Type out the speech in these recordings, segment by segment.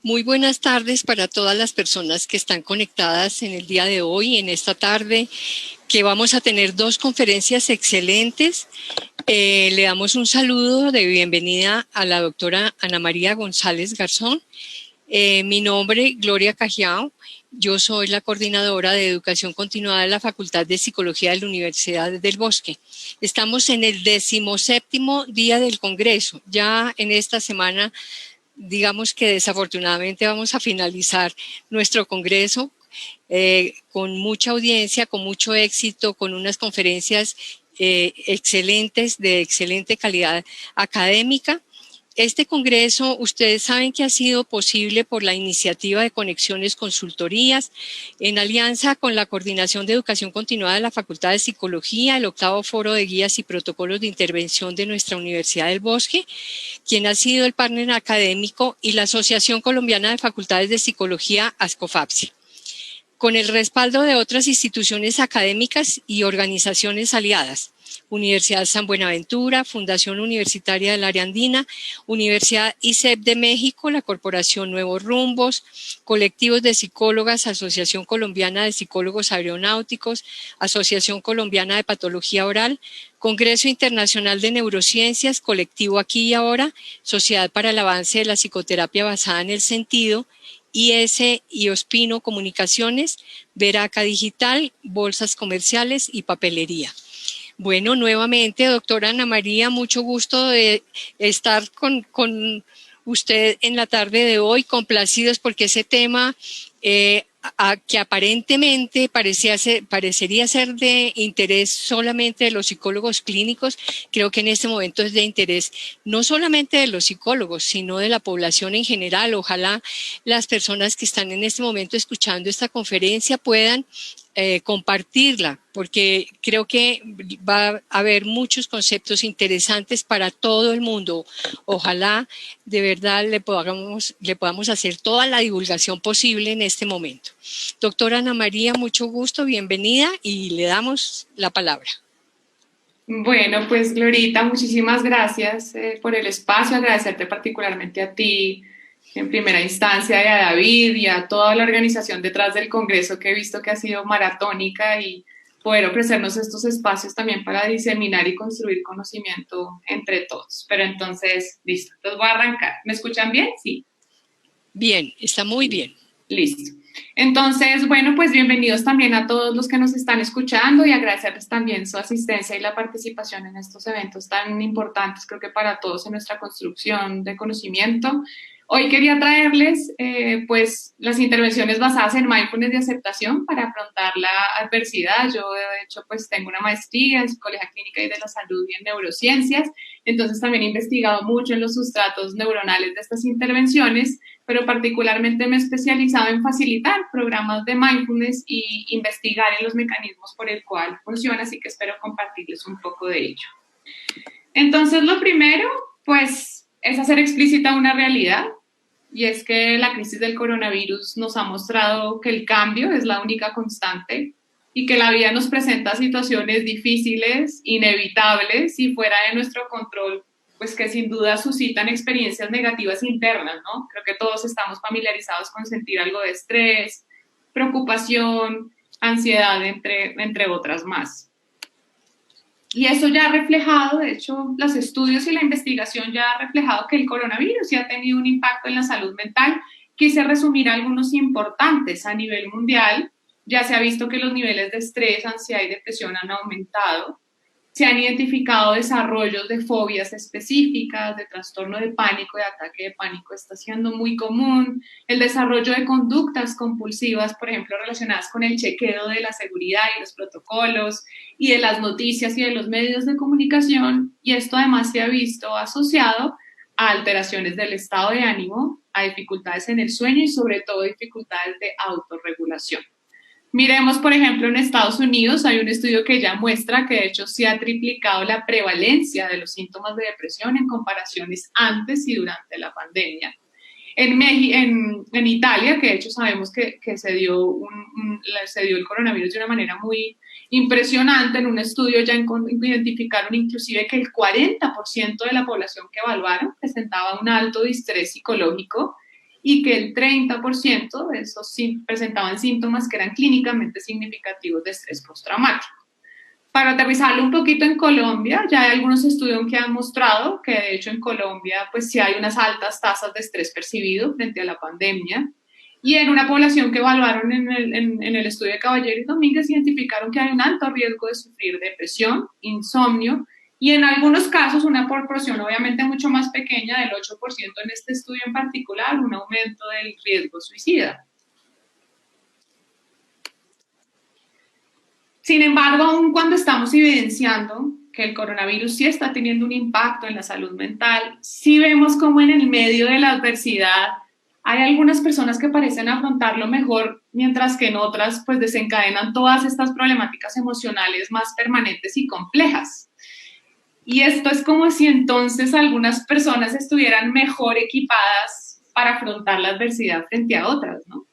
Muy buenas tardes para todas las personas que están conectadas en el día de hoy, en esta tarde, que vamos a tener dos conferencias excelentes. Le damos un saludo de bienvenida a la doctora Ana María González Garzón. Mi nombre es Gloria Cajiao. Yo soy la coordinadora de Educación Continuada de la Facultad de Psicología de la Universidad del Bosque. Estamos en el 17º día del Congreso. Ya en esta semana, digamos que desafortunadamente vamos a finalizar nuestro Congreso con mucha audiencia, con mucho éxito, con unas conferencias excelentes, de excelente calidad académica. Este congreso, ustedes saben que ha sido posible por la iniciativa de Conexiones Consultorías, en alianza con la Coordinación de Educación Continuada de la Facultad de Psicología, el 8º Foro de Guías y Protocolos de Intervención de nuestra Universidad del Bosque, quien ha sido el partner académico, y la Asociación Colombiana de Facultades de Psicología, ASCOFAPSI, con el respaldo de otras instituciones académicas y organizaciones aliadas. Universidad San Buenaventura, Fundación Universitaria del Área Andina, Universidad ISEP de México, la Corporación Nuevos Rumbos, colectivos de psicólogas, Asociación Colombiana de Psicólogos Aeronáuticos, Asociación Colombiana de Patología Oral, Congreso Internacional de Neurociencias, Colectivo Aquí y Ahora, Sociedad para el Avance de la Psicoterapia Basada en el Sentido, IS y Ospino Comunicaciones, Veraca Digital, Bolsas Comerciales y Papelería. Bueno, nuevamente, doctora Ana María, mucho gusto de estar con usted en la tarde de hoy, complacidos porque ese tema que aparentemente parecería ser de interés solamente de los psicólogos clínicos, creo que en este momento es de interés no solamente de los psicólogos, sino de la población en general. Ojalá las personas que están en este momento escuchando esta conferencia puedan compartirla, porque creo que va a haber muchos conceptos interesantes para todo el mundo. Ojalá de verdad le podamos hacer toda la divulgación posible en este momento. Doctora Ana María, mucho gusto, bienvenida y le damos la palabra. Bueno, pues Glorita, muchísimas gracias por el espacio, agradecerte particularmente a ti en primera instancia y a David y a toda la organización detrás del Congreso, que he visto que ha sido maratónica, y poder ofrecernos estos espacios también para diseminar y construir conocimiento entre todos. Pero entonces, listo, entonces voy a arrancar. ¿Me escuchan bien? Sí. Bien, está muy bien. Listo. Entonces, bueno, pues bienvenidos también a todos los que nos están escuchando y agradecerles también su asistencia y la participación en estos eventos tan importantes, creo que para todos en nuestra construcción de conocimiento. Hoy quería traerles pues las intervenciones basadas en mindfulness de aceptación para afrontar la adversidad. Yo de hecho pues tengo una maestría en psicología clínica y de la salud y en neurociencias, entonces también he investigado mucho en los sustratos neuronales de estas intervenciones, pero particularmente me he especializado en facilitar programas de mindfulness y investigar en los mecanismos por el cual funciona, así que espero compartirles un poco de ello. Entonces, lo primero, pues, es hacer explícita una realidad, y es que la crisis del coronavirus nos ha mostrado que el cambio es la única constante y que la vida nos presenta situaciones difíciles, inevitables y fuera de nuestro control, pues que sin duda suscitan experiencias negativas internas, ¿no? Creo que todos estamos familiarizados con sentir algo de estrés, preocupación, ansiedad, entre otras más. Y eso ya ha reflejado, de hecho, los estudios y la investigación ya ha reflejado que el coronavirus ya ha tenido un impacto en la salud mental. Quise resumir algunos importantes a nivel mundial. Ya se ha visto que los niveles de estrés, ansiedad y depresión han aumentado. Se han identificado desarrollos de fobias específicas, de trastorno de pánico, de ataque de pánico está siendo muy común. El desarrollo de conductas compulsivas, por ejemplo, relacionadas con el chequeo de la seguridad y los protocolos y de las noticias y de los medios de comunicación. Y esto además se ha visto asociado a alteraciones del estado de ánimo, a dificultades en el sueño y sobre todo dificultades de autorregulación. Miremos, por ejemplo, en Estados Unidos hay un estudio que ya muestra que de hecho se ha triplicado la prevalencia de los síntomas de depresión en comparaciones antes y durante la pandemia. En Italia, que de hecho sabemos que se dio el coronavirus de una manera muy impresionante, en un estudio ya identificaron inclusive que el 40% de la población que evaluaron presentaba un alto distrés psicológico, y que el 30% de esos presentaban síntomas que eran clínicamente significativos de estrés postraumático. Para aterrizarlo un poquito en Colombia, ya hay algunos estudios que han mostrado que de hecho en Colombia pues sí hay unas altas tasas de estrés percibido frente a la pandemia, y en una población que evaluaron en el estudio de Caballero y Domínguez identificaron que hay un alto riesgo de sufrir depresión, insomnio, y en algunos casos una proporción obviamente mucho más pequeña, del 8% en este estudio en particular, un aumento del riesgo suicida. Sin embargo, aun cuando estamos evidenciando que el coronavirus sí está teniendo un impacto en la salud mental, sí vemos como en el medio de la adversidad hay algunas personas que parecen afrontarlo mejor, mientras que en otras pues desencadenan todas estas problemáticas emocionales más permanentes y complejas. Y esto es como si entonces algunas personas estuvieran mejor equipadas para afrontar la adversidad frente a otras, ¿no?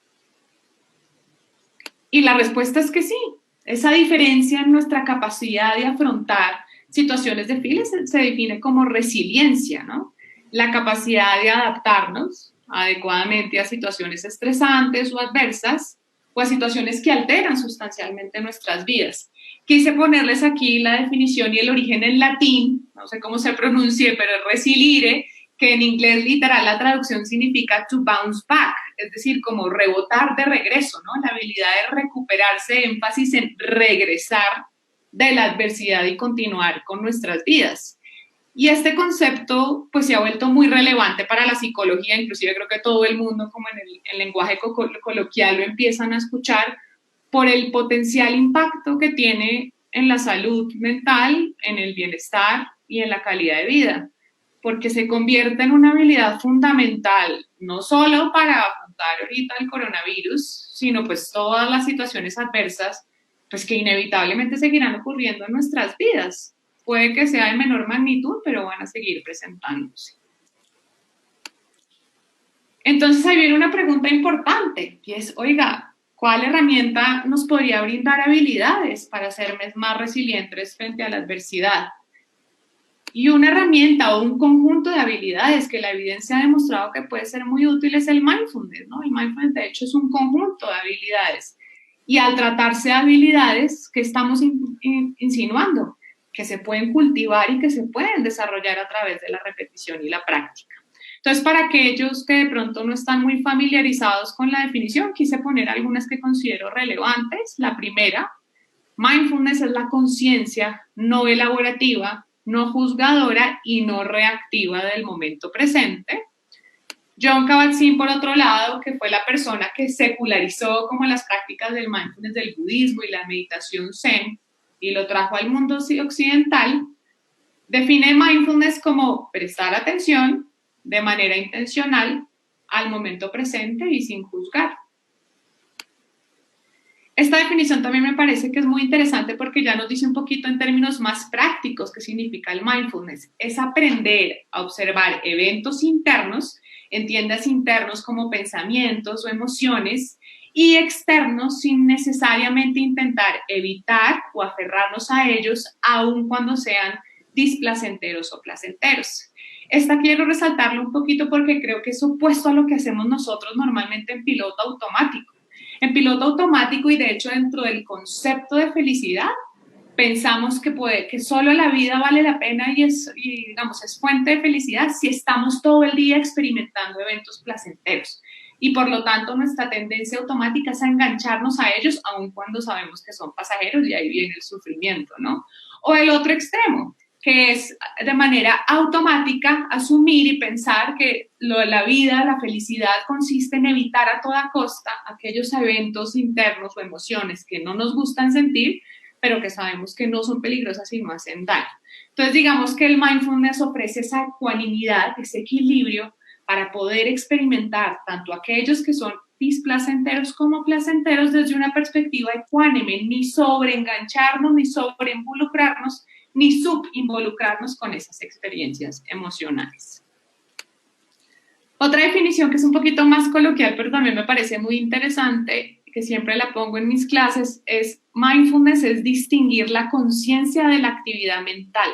Y la respuesta es que sí. Esa diferencia en nuestra capacidad de afrontar situaciones difíciles se define como resiliencia, ¿no? La capacidad de adaptarnos adecuadamente a situaciones estresantes o adversas o a situaciones que alteran sustancialmente nuestras vidas. Quise ponerles aquí la definición y el origen en latín, no sé cómo se pronuncie, pero es resilire, que en inglés literal la traducción significa to bounce back, es decir, como rebotar de regreso, ¿no? La habilidad de recuperarse, énfasis en regresar de la adversidad y continuar con nuestras vidas. Y este concepto pues se ha vuelto muy relevante para la psicología, inclusive creo que todo el mundo como en el lenguaje coloquial lo empiezan a escuchar por el potencial impacto que tiene en la salud mental, en el bienestar y en la calidad de vida, porque se convierte en una habilidad fundamental, no solo para afrontar ahorita el coronavirus, sino pues todas las situaciones adversas pues que inevitablemente seguirán ocurriendo en nuestras vidas. Puede que sea de menor magnitud, pero van a seguir presentándose. Entonces ahí viene una pregunta importante, y es, oiga, ¿cuál herramienta nos podría brindar habilidades para ser más resilientes frente a la adversidad? Y una herramienta o un conjunto de habilidades que la evidencia ha demostrado que puede ser muy útil es el mindfulness, ¿no? El mindfulness, de hecho, es un conjunto de habilidades. Y al tratarse de habilidades, ¿qué estamos insinuando? Que se pueden cultivar y que se pueden desarrollar a través de la repetición y la práctica. Entonces, para aquellos que de pronto no están muy familiarizados con la definición, quise poner algunas que considero relevantes. La primera, mindfulness es la conciencia no elaborativa, no juzgadora y no reactiva del momento presente. Jon Kabat-Zinn, por otro lado, que fue la persona que secularizó como las prácticas del mindfulness del budismo y la meditación zen y lo trajo al mundo occidental, define mindfulness como prestar atención de manera intencional al momento presente y sin juzgar. Esta definición también me parece que es muy interesante porque ya nos dice un poquito en términos más prácticos qué significa el mindfulness. Es aprender a observar eventos internos, entiendas internos como pensamientos o emociones, y externos sin necesariamente intentar evitar o aferrarnos a ellos, aun cuando sean displacenteros o placenteros. Esta quiero resaltarlo un poquito porque creo que es opuesto a lo que hacemos nosotros normalmente en piloto automático. En piloto automático y de hecho dentro del concepto de felicidad, pensamos que solo la vida vale la pena y es fuente de felicidad si estamos todo el día experimentando eventos placenteros. Y por lo tanto nuestra tendencia automática es a engancharnos a ellos aun cuando sabemos que son pasajeros y ahí viene el sufrimiento, ¿no? O el otro extremo, que es de manera automática asumir y pensar que la vida, la felicidad consiste en evitar a toda costa aquellos eventos internos o emociones que no nos gustan sentir, pero que sabemos que no son peligrosas y no hacen daño. Entonces digamos que el mindfulness ofrece esa ecuanimidad, ese equilibrio para poder experimentar tanto aquellos que son displacenteros como placenteros desde una perspectiva ecuánime, ni sobreengancharnos, ni sobreinvolucrarnos, ni subinvolucrarnos con esas experiencias emocionales. Otra definición que es un poquito más coloquial, pero también me parece muy interesante, que siempre la pongo en mis clases, es mindfulness es distinguir la conciencia de la actividad mental.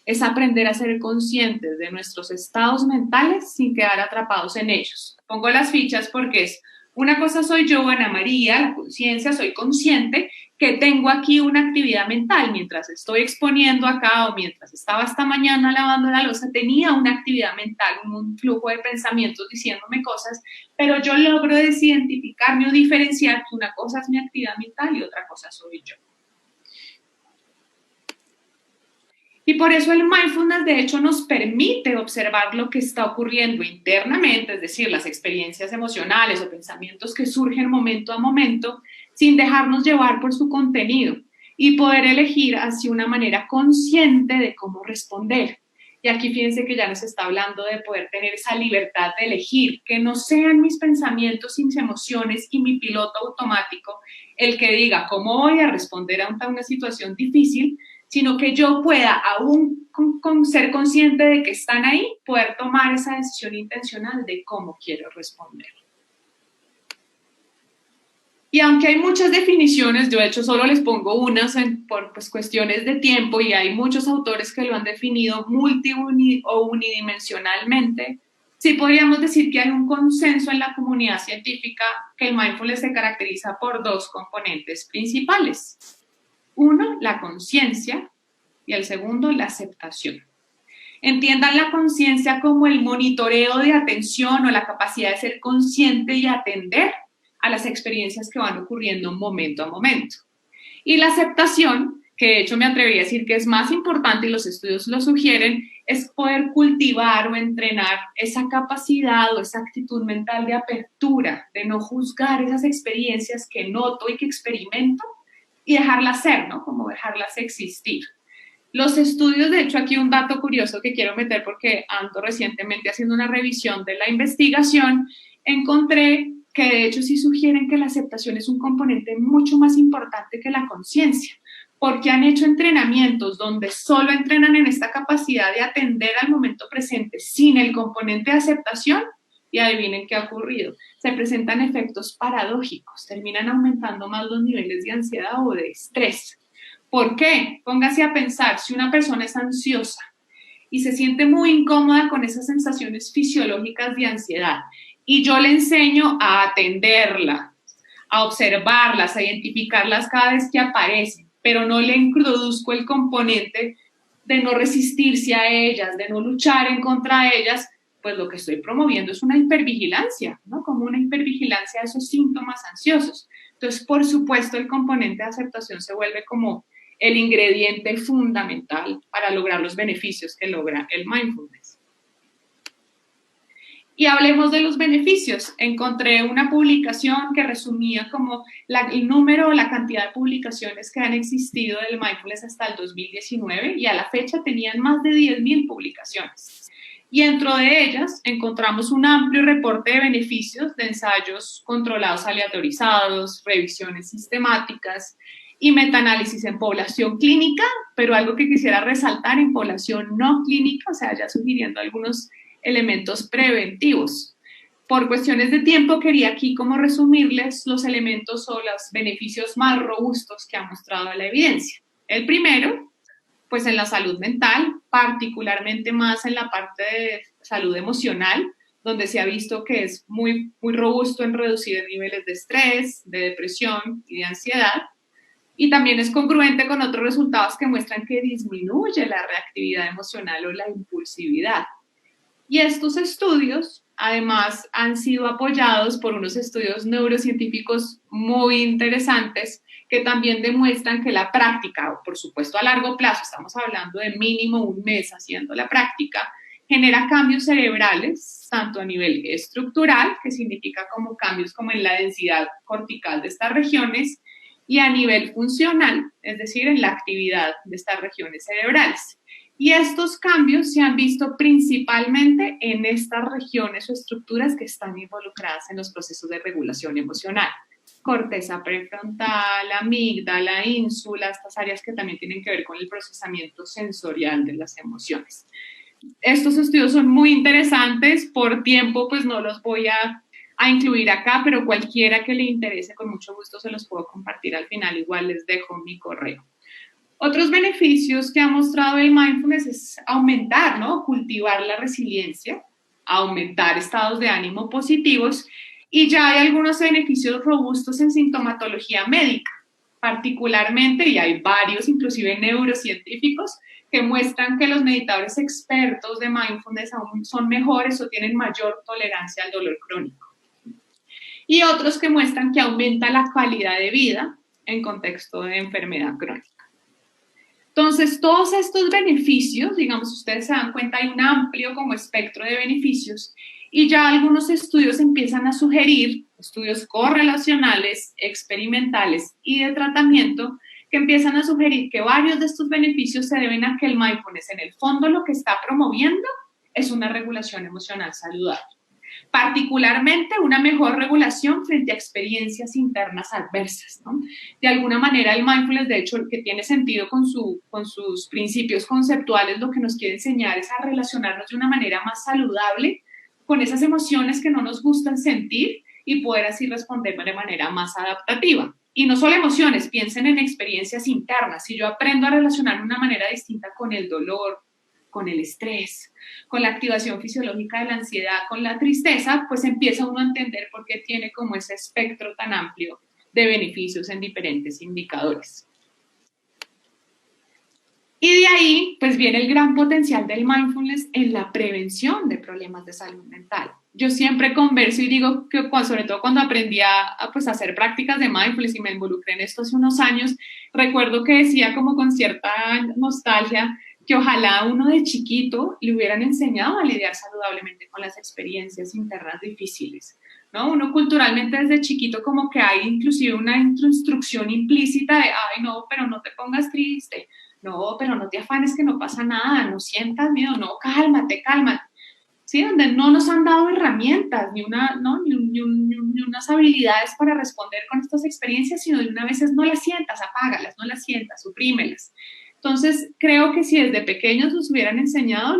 es aprender a ser conscientes de nuestros estados mentales sin quedar atrapados en ellos. Pongo las fichas porque es una cosa soy yo, Ana María, la conciencia, soy consciente que tengo aquí una actividad mental. Mientras estoy exponiendo acá o mientras estaba esta mañana lavando la loza, tenía una actividad mental, un flujo de pensamientos diciéndome cosas, pero yo logro desidentificarme o diferenciar que una cosa es mi actividad mental y otra cosa soy yo. Y por eso el mindfulness, de hecho, nos permite observar lo que está ocurriendo internamente, es decir, las experiencias emocionales o pensamientos que surgen momento a momento, sin dejarnos llevar por su contenido y poder elegir así una manera consciente de cómo responder. Y aquí fíjense que ya nos está hablando de poder tener esa libertad de elegir, que no sean mis pensamientos, mis emociones y mi piloto automático el que diga cómo voy a responder ante una situación difícil, sino que yo pueda, aún con ser consciente de que están ahí, poder tomar esa decisión intencional de cómo quiero responder. Y aunque hay muchas definiciones, yo de hecho solo les pongo unas por cuestiones de tiempo y hay muchos autores que lo han definido o unidimensionalmente, sí podríamos decir que hay un consenso en la comunidad científica que el mindfulness se caracteriza por dos componentes principales. Uno, la conciencia, y el segundo, la aceptación. Entiendan la conciencia como el monitoreo de atención o la capacidad de ser consciente y atender a las experiencias que van ocurriendo momento a momento. Y la aceptación, que de hecho me atrevería a decir que es más importante y los estudios lo sugieren, es poder cultivar o entrenar esa capacidad o esa actitud mental de apertura, de no juzgar esas experiencias que noto y que experimento y dejarlas ser, ¿no? Como dejarlas existir. Los estudios, de hecho, aquí un dato curioso que quiero meter porque ando recientemente haciendo una revisión de la investigación, encontré que de hecho sí sugieren que la aceptación es un componente mucho más importante que la conciencia, porque han hecho entrenamientos donde solo entrenan en esta capacidad de atender al momento presente sin el componente de aceptación y adivinen qué ha ocurrido. Se presentan efectos paradójicos, terminan aumentando más los niveles de ansiedad o de estrés. ¿Por qué? Póngase a pensar, si una persona es ansiosa y se siente muy incómoda con esas sensaciones fisiológicas de ansiedad y yo le enseño a atenderla, a observarlas, a identificarlas cada vez que aparecen, pero no le introduzco el componente de no resistirse a ellas, de no luchar en contra de ellas, pues lo que estoy promoviendo es una hipervigilancia, ¿no? Como una hipervigilancia de esos síntomas ansiosos. Entonces, por supuesto, el componente de aceptación se vuelve como el ingrediente fundamental para lograr los beneficios que logra el mindfulness. Y hablemos de los beneficios. Encontré una publicación que resumía como el número o la cantidad de publicaciones que han existido del mindfulness hasta el 2019 y a la fecha tenían más de 10.000 publicaciones. Y dentro de ellas encontramos un amplio reporte de beneficios de ensayos controlados aleatorizados, revisiones sistemáticas y metaanálisis en población clínica, pero algo que quisiera resaltar en población no clínica, o sea, ya sugiriendo algunos elementos preventivos. Por cuestiones de tiempo quería aquí como resumirles los elementos o los beneficios más robustos que ha mostrado la evidencia. El primero, pues en la salud mental, particularmente más en la parte de salud emocional, donde se ha visto que es muy robusto en reducir niveles de estrés, de depresión y de ansiedad. Y también es congruente con otros resultados que muestran que disminuye la reactividad emocional o la impulsividad. Y estos estudios, además, han sido apoyados por unos estudios neurocientíficos muy interesantes que también demuestran que la práctica, por supuesto a largo plazo, estamos hablando de mínimo un mes haciendo la práctica, genera cambios cerebrales, tanto a nivel estructural, que significa como cambios como en la densidad cortical de estas regiones, y a nivel funcional, es decir, en la actividad de estas regiones cerebrales. Y estos cambios se han visto principalmente en estas regiones o estructuras que están involucradas en los procesos de regulación emocional. Corteza prefrontal, amígdala, ínsula, estas áreas que también tienen que ver con el procesamiento sensorial de las emociones. Estos estudios son muy interesantes, por tiempo pues no los voy a incluir acá, pero cualquiera que le interese con mucho gusto se los puedo compartir al final, igual les dejo mi correo. Otros beneficios que ha mostrado el mindfulness es aumentar, ¿no? Cultivar la resiliencia, aumentar estados de ánimo positivos, y ya hay algunos beneficios robustos en sintomatología médica, particularmente, y hay varios, inclusive neurocientíficos, que muestran que los meditadores expertos de mindfulness aún son mejores o tienen mayor tolerancia al dolor crónico. Y otros que muestran que aumenta la calidad de vida en contexto de enfermedad crónica. Entonces, todos estos beneficios, digamos, ustedes se dan cuenta, hay un amplio como espectro de beneficios, y ya algunos estudios empiezan a sugerir, estudios correlacionales, experimentales y de tratamiento, que empiezan a sugerir que varios de estos beneficios se deben a que el mindfulness en el fondo lo que está promoviendo es una regulación emocional saludable. Particularmente una mejor regulación frente a experiencias internas adversas, ¿no? De alguna manera el mindfulness, de hecho, que tiene sentido con sus principios conceptuales, lo que nos quiere enseñar es a relacionarnos de una manera más saludable con esas emociones que no nos gustan sentir y poder así responder de manera más adaptativa. Y no solo emociones, piensen en experiencias internas. Si yo aprendo a relacionarme de una manera distinta con el dolor, con el estrés, con la activación fisiológica de la ansiedad, con la tristeza, pues empieza uno a entender por qué tiene como ese espectro tan amplio de beneficios en diferentes indicadores. Y de ahí, pues viene el gran potencial del mindfulness en la prevención de problemas de salud mental. Yo siempre converso y digo que, sobre todo cuando aprendí pues, a hacer prácticas de mindfulness y me involucré en esto hace unos años, recuerdo que decía como con cierta nostalgia que ojalá uno de chiquito le hubieran enseñado a lidiar saludablemente con las experiencias internas difíciles, ¿no? Uno culturalmente desde chiquito como que hay inclusive una instrucción implícita de, ay, no, pero no te pongas triste, no, pero no te afanes que no pasa nada, no sientas miedo, no, cálmate, cálmate. ¿Sí? Donde no nos han dado herramientas, ni unas habilidades para responder con estas experiencias, sino de una vez no las sientas, apágalas, no las sientas, suprímelas. Entonces, creo que si desde pequeños nos hubieran enseñado,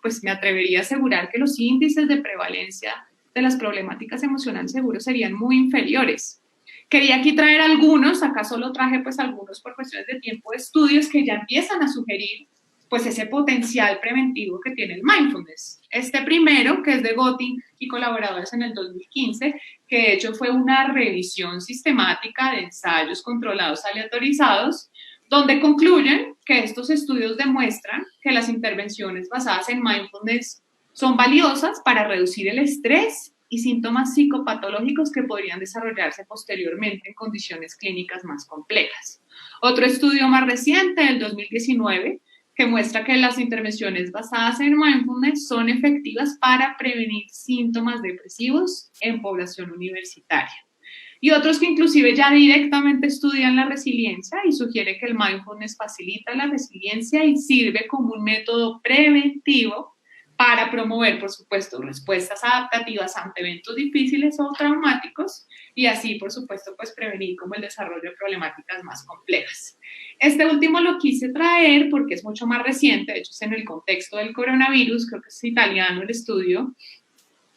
pues me atrevería a asegurar que los índices de prevalencia de las problemáticas emocionales seguros serían muy inferiores. Quería aquí traer algunos, acá solo traje pues algunos por cuestiones de tiempo de estudios que ya empiezan a sugerir pues ese potencial preventivo que tiene el mindfulness. Este primero, que es de Gotting y colaboradores en el 2015, que de hecho fue una revisión sistemática de ensayos controlados aleatorizados, donde concluyen que estos estudios demuestran que las intervenciones basadas en mindfulness son valiosas para reducir el estrés y síntomas psicopatológicos que podrían desarrollarse posteriormente en condiciones clínicas más complejas. Otro estudio más reciente, del 2019, que muestra que las intervenciones basadas en mindfulness son efectivas para prevenir síntomas depresivos en población universitaria. Y otros que inclusive ya directamente estudian la resiliencia y sugiere que el mindfulness facilita la resiliencia y sirve como un método preventivo para promover, por supuesto, respuestas adaptativas ante eventos difíciles o traumáticos y así, por supuesto, pues prevenir como el desarrollo de problemáticas más complejas. Este último lo quise traer porque es mucho más reciente, de hecho es en el contexto del coronavirus, creo que es italiano el estudio,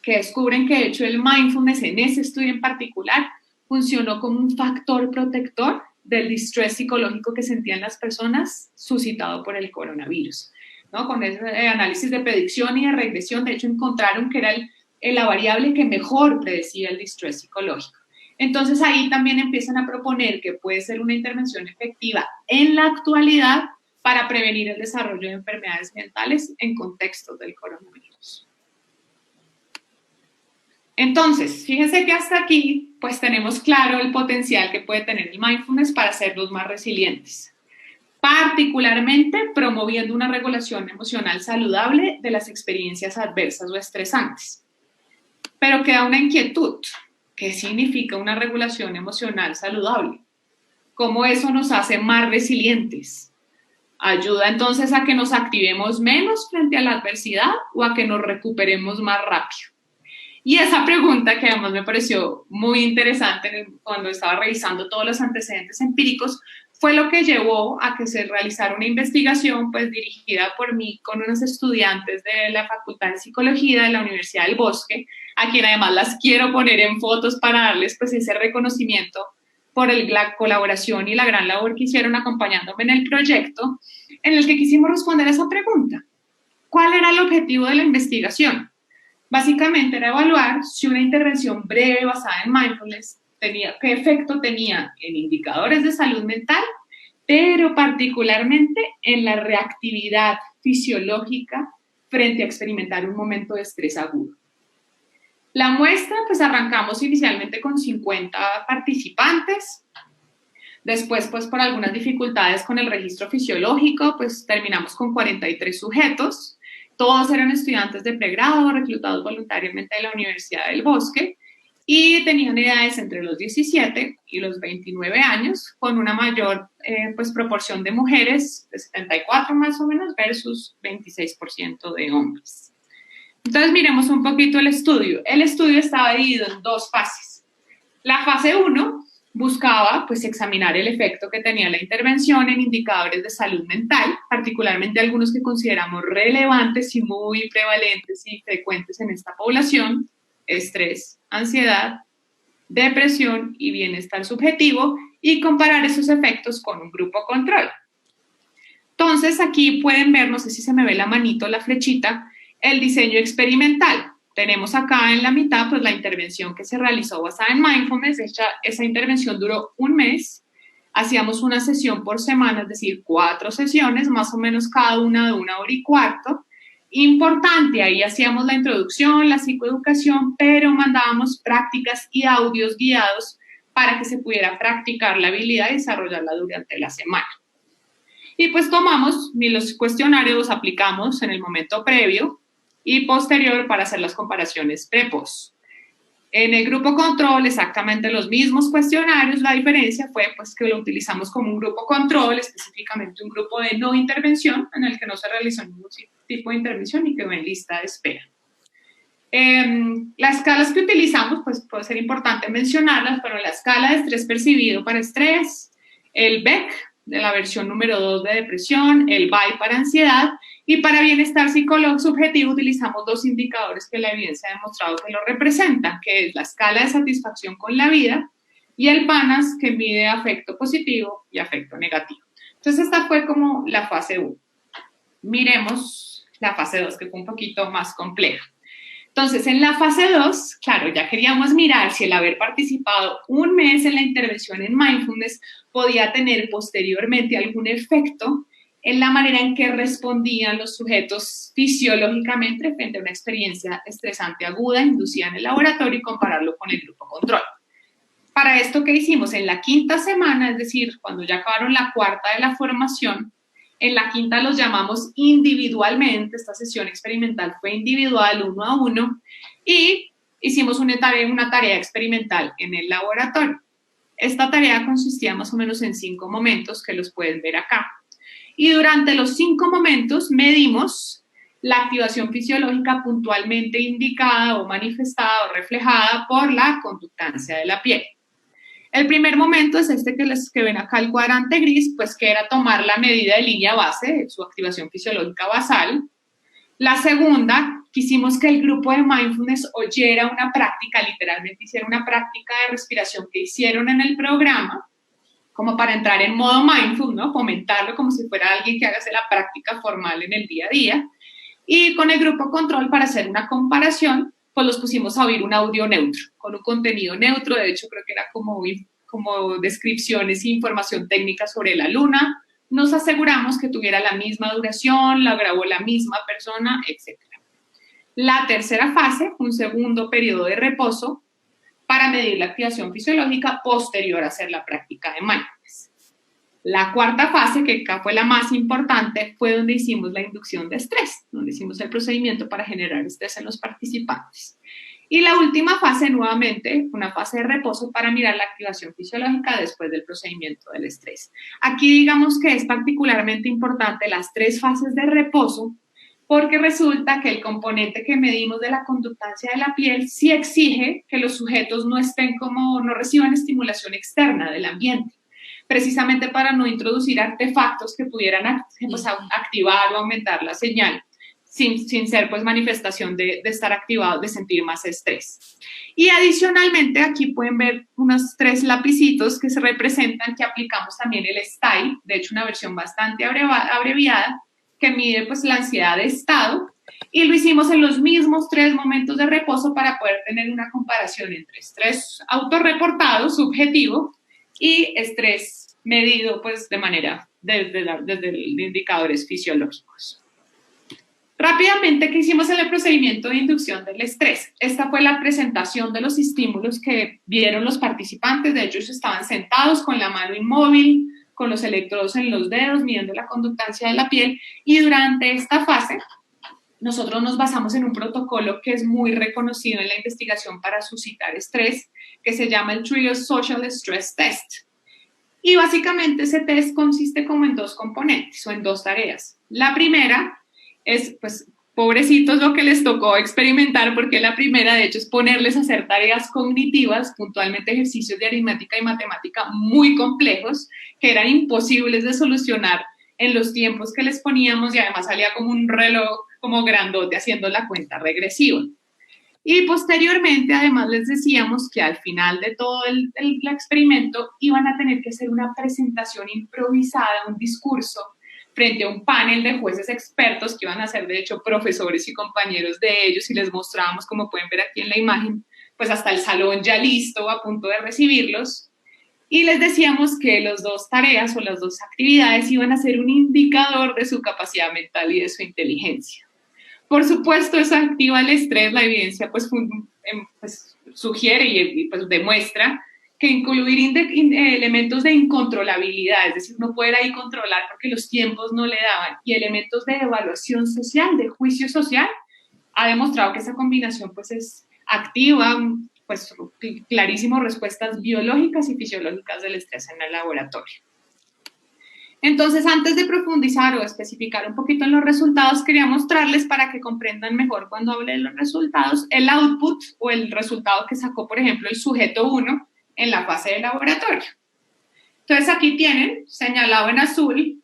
que descubren que de hecho el mindfulness en ese estudio en particular funcionó como un factor protector del distrés psicológico que sentían las personas suscitado por el coronavirus, ¿no? Con ese análisis de predicción y de regresión, de hecho encontraron que era la variable que mejor predecía el distrés psicológico. Entonces ahí también empiezan a proponer que puede ser una intervención efectiva en la actualidad para prevenir el desarrollo de enfermedades mentales en contextos del coronavirus. Entonces, fíjense que hasta aquí pues tenemos claro el potencial que puede tener el mindfulness para hacernos más resilientes, particularmente promoviendo una regulación emocional saludable de las experiencias adversas o estresantes. Pero queda una inquietud. ¿Qué significa una regulación emocional saludable? ¿Cómo eso nos hace más resilientes? ¿Ayuda entonces a que nos activemos menos frente a la adversidad o a que nos recuperemos más rápido? Y esa pregunta, que además me pareció muy interesante cuando estaba revisando todos los antecedentes empíricos, fue lo que llevó a que se realizara una investigación pues dirigida por mí con unos estudiantes de la Facultad de Psicología de la Universidad del Bosque, a quien además las quiero poner en fotos para darles pues ese reconocimiento por la colaboración y la gran labor que hicieron acompañándome en el proyecto, en el que quisimos responder a esa pregunta. ¿Cuál era el objetivo de la investigación? Básicamente era evaluar si una intervención breve basada en mindfulness qué efecto tenía en indicadores de salud mental, pero particularmente en la reactividad fisiológica frente a experimentar un momento de estrés agudo. La muestra, pues arrancamos inicialmente con 50 participantes. Después, pues por algunas dificultades con el registro fisiológico, pues terminamos con 43 sujetos. Todos eran estudiantes de pregrado, reclutados voluntariamente de la Universidad del Bosque y tenían edades entre los 17 y los 29 años, con una mayor pues, proporción de mujeres, de 74 más o menos, versus 26% de hombres. Entonces, miremos un poquito el estudio. El estudio estaba dividido en dos fases. La fase 1 buscaba pues, examinar el efecto que tenía la intervención en indicadores de salud mental, particularmente algunos que consideramos relevantes y muy prevalentes y frecuentes en esta población: estrés, ansiedad, depresión y bienestar subjetivo, y comparar esos efectos con un grupo control. Entonces, aquí pueden ver, no sé si se me ve la manito, la flechita, el diseño experimental. Tenemos acá en la mitad pues, la intervención que se realizó basada en mindfulness. Esa intervención duró un mes. Hacíamos una sesión por semana, es decir, 4 sesiones, más o menos cada una de 1 hora y cuarto. Importante, ahí hacíamos la introducción, la psicoeducación, pero mandábamos prácticas y audios guiados para que se pudiera practicar la habilidad y desarrollarla durante la semana. Y pues tomamos los cuestionarios, los aplicamos en el momento previo y posterior para hacer las comparaciones pre-post. En el grupo control, exactamente los mismos cuestionarios. La diferencia fue pues, que lo utilizamos como un grupo control, específicamente un grupo de no intervención, en el que no se realizó ningún tipo de intervención y quedó en lista de espera. Las escalas que utilizamos, pues puede ser importante mencionarlas, pero la escala de estrés percibido para estrés, el BEC, de la versión número 2 de depresión, el BAI para ansiedad, y para bienestar psicológico subjetivo utilizamos 2 indicadores que la evidencia ha demostrado que lo representan, que es la escala de satisfacción con la vida y el PANAS, que mide afecto positivo y afecto negativo. Entonces, esta fue como la fase 1. Miremos la fase 2, que fue un poquito más compleja. Entonces, en la fase 2, claro, ya queríamos mirar si el haber participado un mes en la intervención en mindfulness podía tener posteriormente algún efecto en la manera en que respondían los sujetos fisiológicamente frente a una experiencia estresante aguda inducida en el laboratorio y compararlo con el grupo control. Para esto, ¿qué hicimos? En la 5ª semana, es decir, cuando ya acabaron la 4ª de la formación, en la 5ª los llamamos individualmente. Esta sesión experimental fue individual, 1 a 1, y hicimos una tarea experimental en el laboratorio. Esta tarea consistía más o menos en 5 momentos, que los pueden ver acá. Y durante los 5 momentos medimos la activación fisiológica puntualmente indicada o manifestada o reflejada por la conductancia de la piel. El primer momento es este que ven acá, el cuadrante gris, pues que era tomar la medida de línea base, su activación fisiológica basal. La segunda, quisimos que el grupo de mindfulness oyera una práctica, literalmente hiciera una práctica de respiración que hicieron en el programa, como para entrar en modo mindful, ¿no? Fomentarlo como si fuera alguien que haga la práctica formal en el día a día. Y con el grupo control, para hacer una comparación, pues los pusimos a oír un audio neutro, con un contenido neutro. De hecho, creo que era como descripciones e información técnica sobre la luna. Nos aseguramos que tuviera la misma duración, la grabó la misma persona, etc. La tercera fase, un segundo periodo de reposo para medir la activación fisiológica posterior a hacer la práctica de mindfulness. La 4ª fase, que acá fue la más importante, fue donde hicimos la inducción de estrés, donde hicimos el procedimiento para generar estrés en los participantes. Y la última fase, nuevamente, una fase de reposo para mirar la activación fisiológica después del procedimiento del estrés. Aquí digamos que es particularmente importante las 3 fases de reposo, porque resulta que el componente que medimos de la conductancia de la piel sí exige que los sujetos no reciban estimulación externa del ambiente, precisamente para no introducir artefactos que pudieran activar o aumentar la señal. sin ser pues manifestación de estar activado, de sentir más estrés. Y adicionalmente aquí pueden ver unos 3 lapicitos que se representan que aplicamos también el STAI, de hecho una versión bastante abreviada, que mide pues la ansiedad de estado, y lo hicimos en los mismos 3 momentos de reposo para poder tener una comparación entre estrés autorreportado, subjetivo, y estrés medido pues de manera desde indicadores fisiológicos. Rápidamente, ¿qué hicimos en el procedimiento de inducción del estrés? Esta fue la presentación de los estímulos que vieron los participantes. De hecho, ellos estaban sentados con la mano inmóvil, con los electrodos en los dedos, midiendo la conductancia de la piel. Y durante esta fase, nosotros nos basamos en un protocolo que es muy reconocido en la investigación para suscitar estrés, que se llama el Trio Social Stress Test. Y básicamente ese test consiste como en 2 componentes o en 2 tareas. La primera es, pues, pobrecitos lo que les tocó experimentar, porque la primera, de hecho, es ponerles a hacer tareas cognitivas, puntualmente ejercicios de aritmética y matemática muy complejos, que eran imposibles de solucionar en los tiempos que les poníamos, y además salía como un reloj como grandote haciendo la cuenta regresiva. Y posteriormente, además, les decíamos que al final de todo el experimento iban a tener que hacer una presentación improvisada, un discurso, frente a un panel de jueces expertos que iban a ser, de hecho, profesores y compañeros de ellos, y les mostrábamos, como pueden ver aquí en la imagen, pues hasta el salón ya listo, a punto de recibirlos, y les decíamos que las 2 tareas o las 2 actividades iban a ser un indicador de su capacidad mental y de su inteligencia. Por supuesto, eso activa el estrés, la evidencia pues sugiere y pues demuestra que incluir elementos de incontrolabilidad, es decir, no poder ahí controlar porque los tiempos no le daban, y elementos de evaluación social, de juicio social, ha demostrado que esa combinación pues es activa, pues clarísimo respuestas biológicas y fisiológicas del estrés en el laboratorio. Entonces, antes de profundizar o especificar un poquito en los resultados, quería mostrarles para que comprendan mejor cuando hable de los resultados, el output o el resultado que sacó, por ejemplo, el sujeto 1 en la fase de laboratorio. Entonces, aquí tienen, señalado en azul,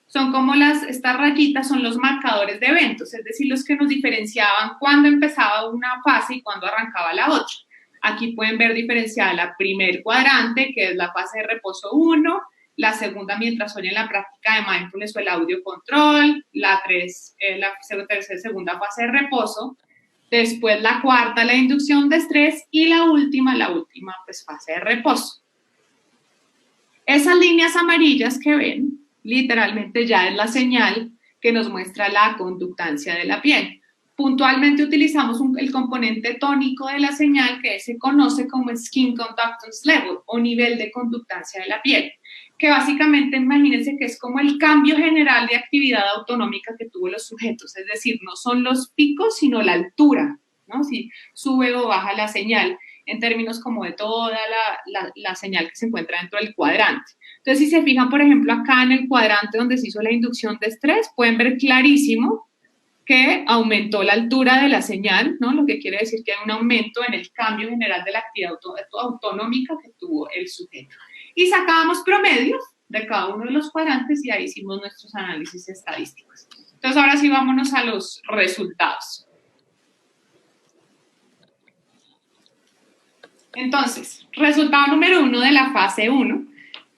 son como estas rayitas son los marcadores de eventos, es decir, los que nos diferenciaban cuando empezaba una fase y cuando arrancaba la otra. Aquí pueden ver diferenciada la primer cuadrante, que es la fase de reposo 1, la segunda mientras son en la práctica de mindfulness o el audio control, la segunda fase de reposo, después la cuarta, la inducción de estrés, y la última pues fase de reposo. Esas líneas amarillas que ven, literalmente ya es la señal que nos muestra la conductancia de la piel. Puntualmente utilizamos el componente tónico de la señal que se conoce como Skin Conductance Level o nivel de conductancia de la piel, que básicamente imagínense que es como el cambio general de actividad autonómica que tuvo los sujetos, es decir, no son los picos, sino la altura, ¿no? Si sube o baja la señal, en términos como de toda la señal que se encuentra dentro del cuadrante. Entonces, si se fijan, por ejemplo, acá en el cuadrante donde se hizo la inducción de estrés, pueden ver clarísimo que aumentó la altura de la señal, ¿no? Lo que quiere decir que hay un aumento en el cambio general de la actividad autonómica que tuvo el sujeto. Y sacábamos promedios de cada uno de los cuadrantes y ahí hicimos nuestros análisis estadísticos. Entonces, ahora sí vámonos a los resultados. Entonces, resultado número 1 de la fase 1,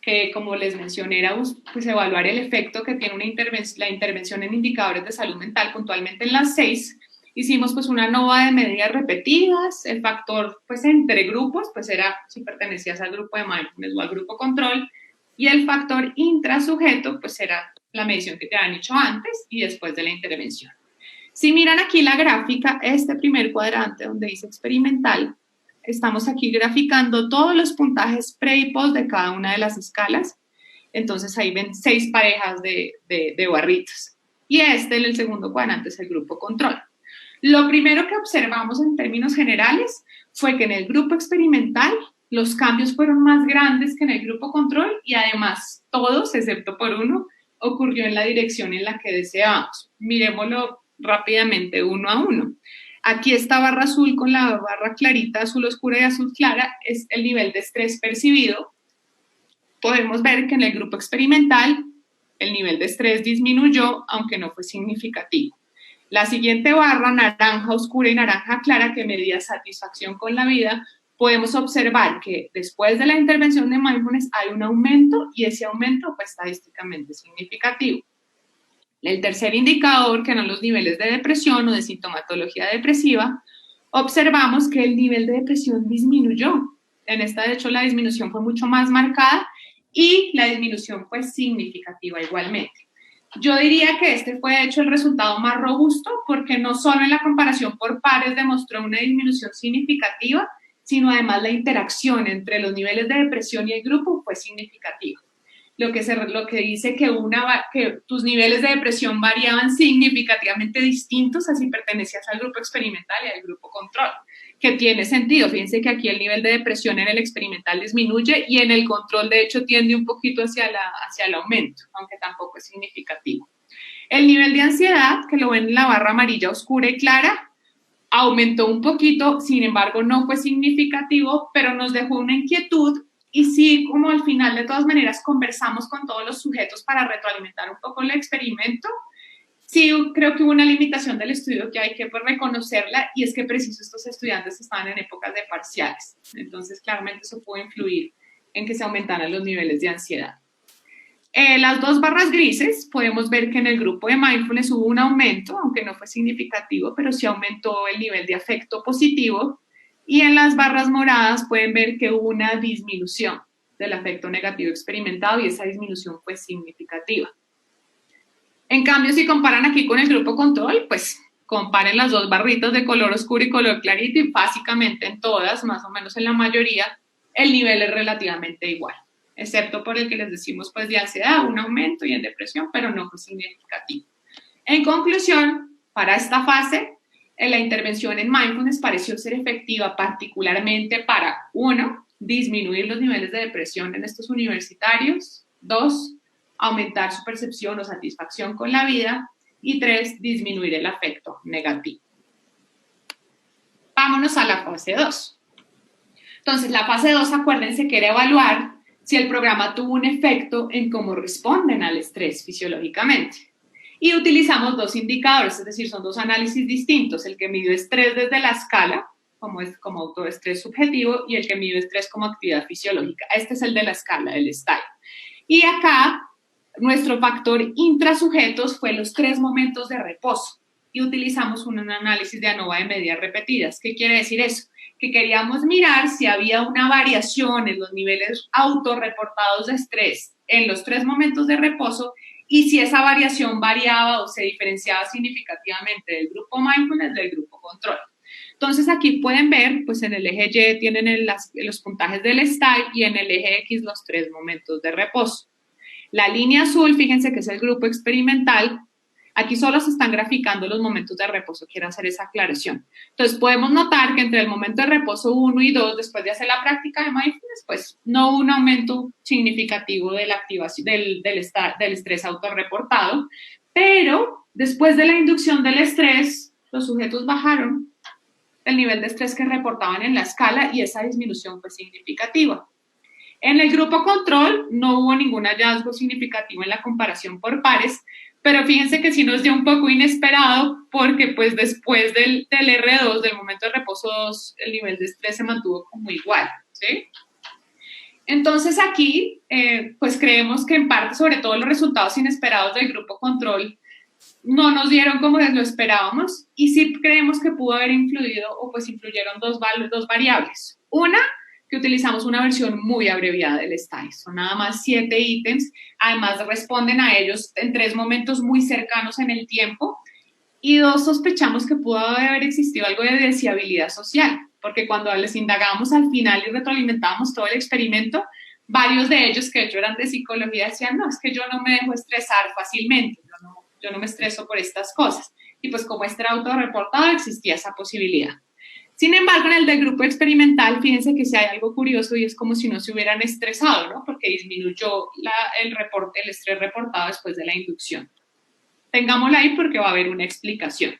que como les mencioné era pues, evaluar el efecto que tiene la intervención en indicadores de salud mental, puntualmente en las 6, hicimos pues una nova de medidas repetidas, el factor pues entre grupos, pues era si pertenecías al grupo de mindfulness o al grupo control, y el factor intrasujeto pues era la medición que te habían hecho antes y después de la intervención. Si miran aquí la gráfica, este primer cuadrante donde dice experimental, estamos aquí graficando todos los puntajes pre y post de cada una de las escalas. Entonces ahí ven 6 parejas de barritas. Y en el segundo cuadrante, es el grupo control. Lo primero que observamos en términos generales fue que en el grupo experimental los cambios fueron más grandes que en el grupo control y además todos, excepto por uno, ocurrió en la dirección en la que deseábamos. Miremoslo rápidamente uno a uno. Aquí esta barra azul con la barra clarita, azul oscura y azul clara, es el nivel de estrés percibido. Podemos ver que en el grupo experimental el nivel de estrés disminuyó, aunque no fue significativo. La siguiente barra, naranja oscura y naranja clara, que medía satisfacción con la vida, podemos observar que después de la intervención de mindfulness hay un aumento y ese aumento fue estadísticamente significativo. El tercer indicador, que eran los niveles de depresión o de sintomatología depresiva, observamos que el nivel de depresión disminuyó. En esta, de hecho, la disminución fue mucho más marcada y la disminución fue significativa igualmente. Yo diría que este fue, de hecho, el resultado más robusto porque no solo en la comparación por pares demostró una disminución significativa, sino además la interacción entre los niveles de depresión y el grupo fue significativa. Lo que dice que tus niveles de depresión variaban significativamente distintos a si pertenecías al grupo experimental y al grupo control, que tiene sentido. Fíjense que aquí el nivel de depresión en el experimental disminuye y en el control, de hecho, tiende un poquito hacia el aumento, aunque tampoco es significativo. El nivel de ansiedad, que lo ven en la barra amarilla oscura y clara, aumentó un poquito, sin embargo, no fue significativo, pero nos dejó una inquietud. Y sí, como al final de todas maneras conversamos con todos los sujetos para retroalimentar un poco el experimento, sí creo que hubo una limitación del estudio que hay que reconocerla y es que preciso estos estudiantes estaban en épocas de parciales. Entonces, claramente eso puede influir en que se aumentaran los niveles de ansiedad. Las dos barras grises, podemos ver que en el grupo de mindfulness hubo un aumento, aunque no fue significativo, pero sí aumentó el nivel de afecto positivo. Y en las barras moradas pueden ver que hubo una disminución del afecto negativo experimentado y esa disminución fue significativa. En cambio, si comparan aquí con el grupo control, pues comparen las dos barritas de color oscuro y color clarito y básicamente en todas, más o menos en la mayoría, el nivel es relativamente igual, excepto por el que les decimos pues de ansiedad, un aumento y en depresión, pero no fue significativo. En conclusión, para esta fase, la intervención en mindfulness pareció ser efectiva particularmente para, 1, disminuir los niveles de depresión en estos universitarios, 2, aumentar su percepción o satisfacción con la vida y 3, disminuir el afecto negativo. Vámonos a la fase 2. Entonces, la fase 2, acuérdense que era evaluar si el programa tuvo un efecto en cómo responden al estrés fisiológicamente. Y utilizamos dos indicadores, es decir, son dos análisis distintos, el que mide estrés desde la escala, como autoestrés subjetivo, y el que mide estrés como actividad fisiológica. Este es el de la escala, el STAI. Y acá, nuestro factor intrasujetos fue los 3 momentos de reposo, y utilizamos un análisis de ANOVA de medidas repetidas. ¿Qué quiere decir eso? Que queríamos mirar si había una variación en los niveles autorreportados de estrés en los 3 momentos de reposo, y si esa variación variaba o se diferenciaba significativamente del grupo mindfulness del grupo control. Entonces aquí pueden ver, pues en el eje Y tienen los puntajes del STAI y en el eje X los 3 momentos de reposo. La línea azul, fíjense que es el grupo experimental. Aquí solo se están graficando los momentos de reposo, quiero hacer esa aclaración. Entonces podemos notar que entre el momento de reposo 1 y 2, después de hacer la práctica de mindfulness, pues no hubo un aumento significativo de la activación del estrés autorreportado, pero después de la inducción del estrés, los sujetos bajaron el nivel de estrés que reportaban en la escala y esa disminución fue significativa. En el grupo control no hubo ningún hallazgo significativo en la comparación por pares, pero fíjense que sí nos dio un poco inesperado porque pues después del R2, del momento de reposo 2, el nivel de estrés se mantuvo como igual, ¿sí? Entonces aquí, pues creemos que en parte, sobre todo los resultados inesperados del grupo control, no nos dieron como lo esperábamos y sí creemos que pudo haber influido o pues influyeron dos variables. Una, que utilizamos una versión muy abreviada del STAI, son nada más 7 ítems, además responden a ellos en 3 momentos muy cercanos en el tiempo, y 2, sospechamos que pudo haber existido algo de deseabilidad social, porque cuando les indagamos al final y retroalimentábamos todo el experimento, varios de ellos, que de hecho eran de psicología, decían, no, es que yo no me dejo estresar fácilmente, yo no me estreso por estas cosas, y pues como este era autorreportado, existía esa posibilidad. Sin embargo, en el del grupo experimental, fíjense que si hay algo curioso y es como si no se hubieran estresado, ¿no? Porque disminuyó el estrés reportado después de la inducción. Tengámosla ahí porque va a haber una explicación.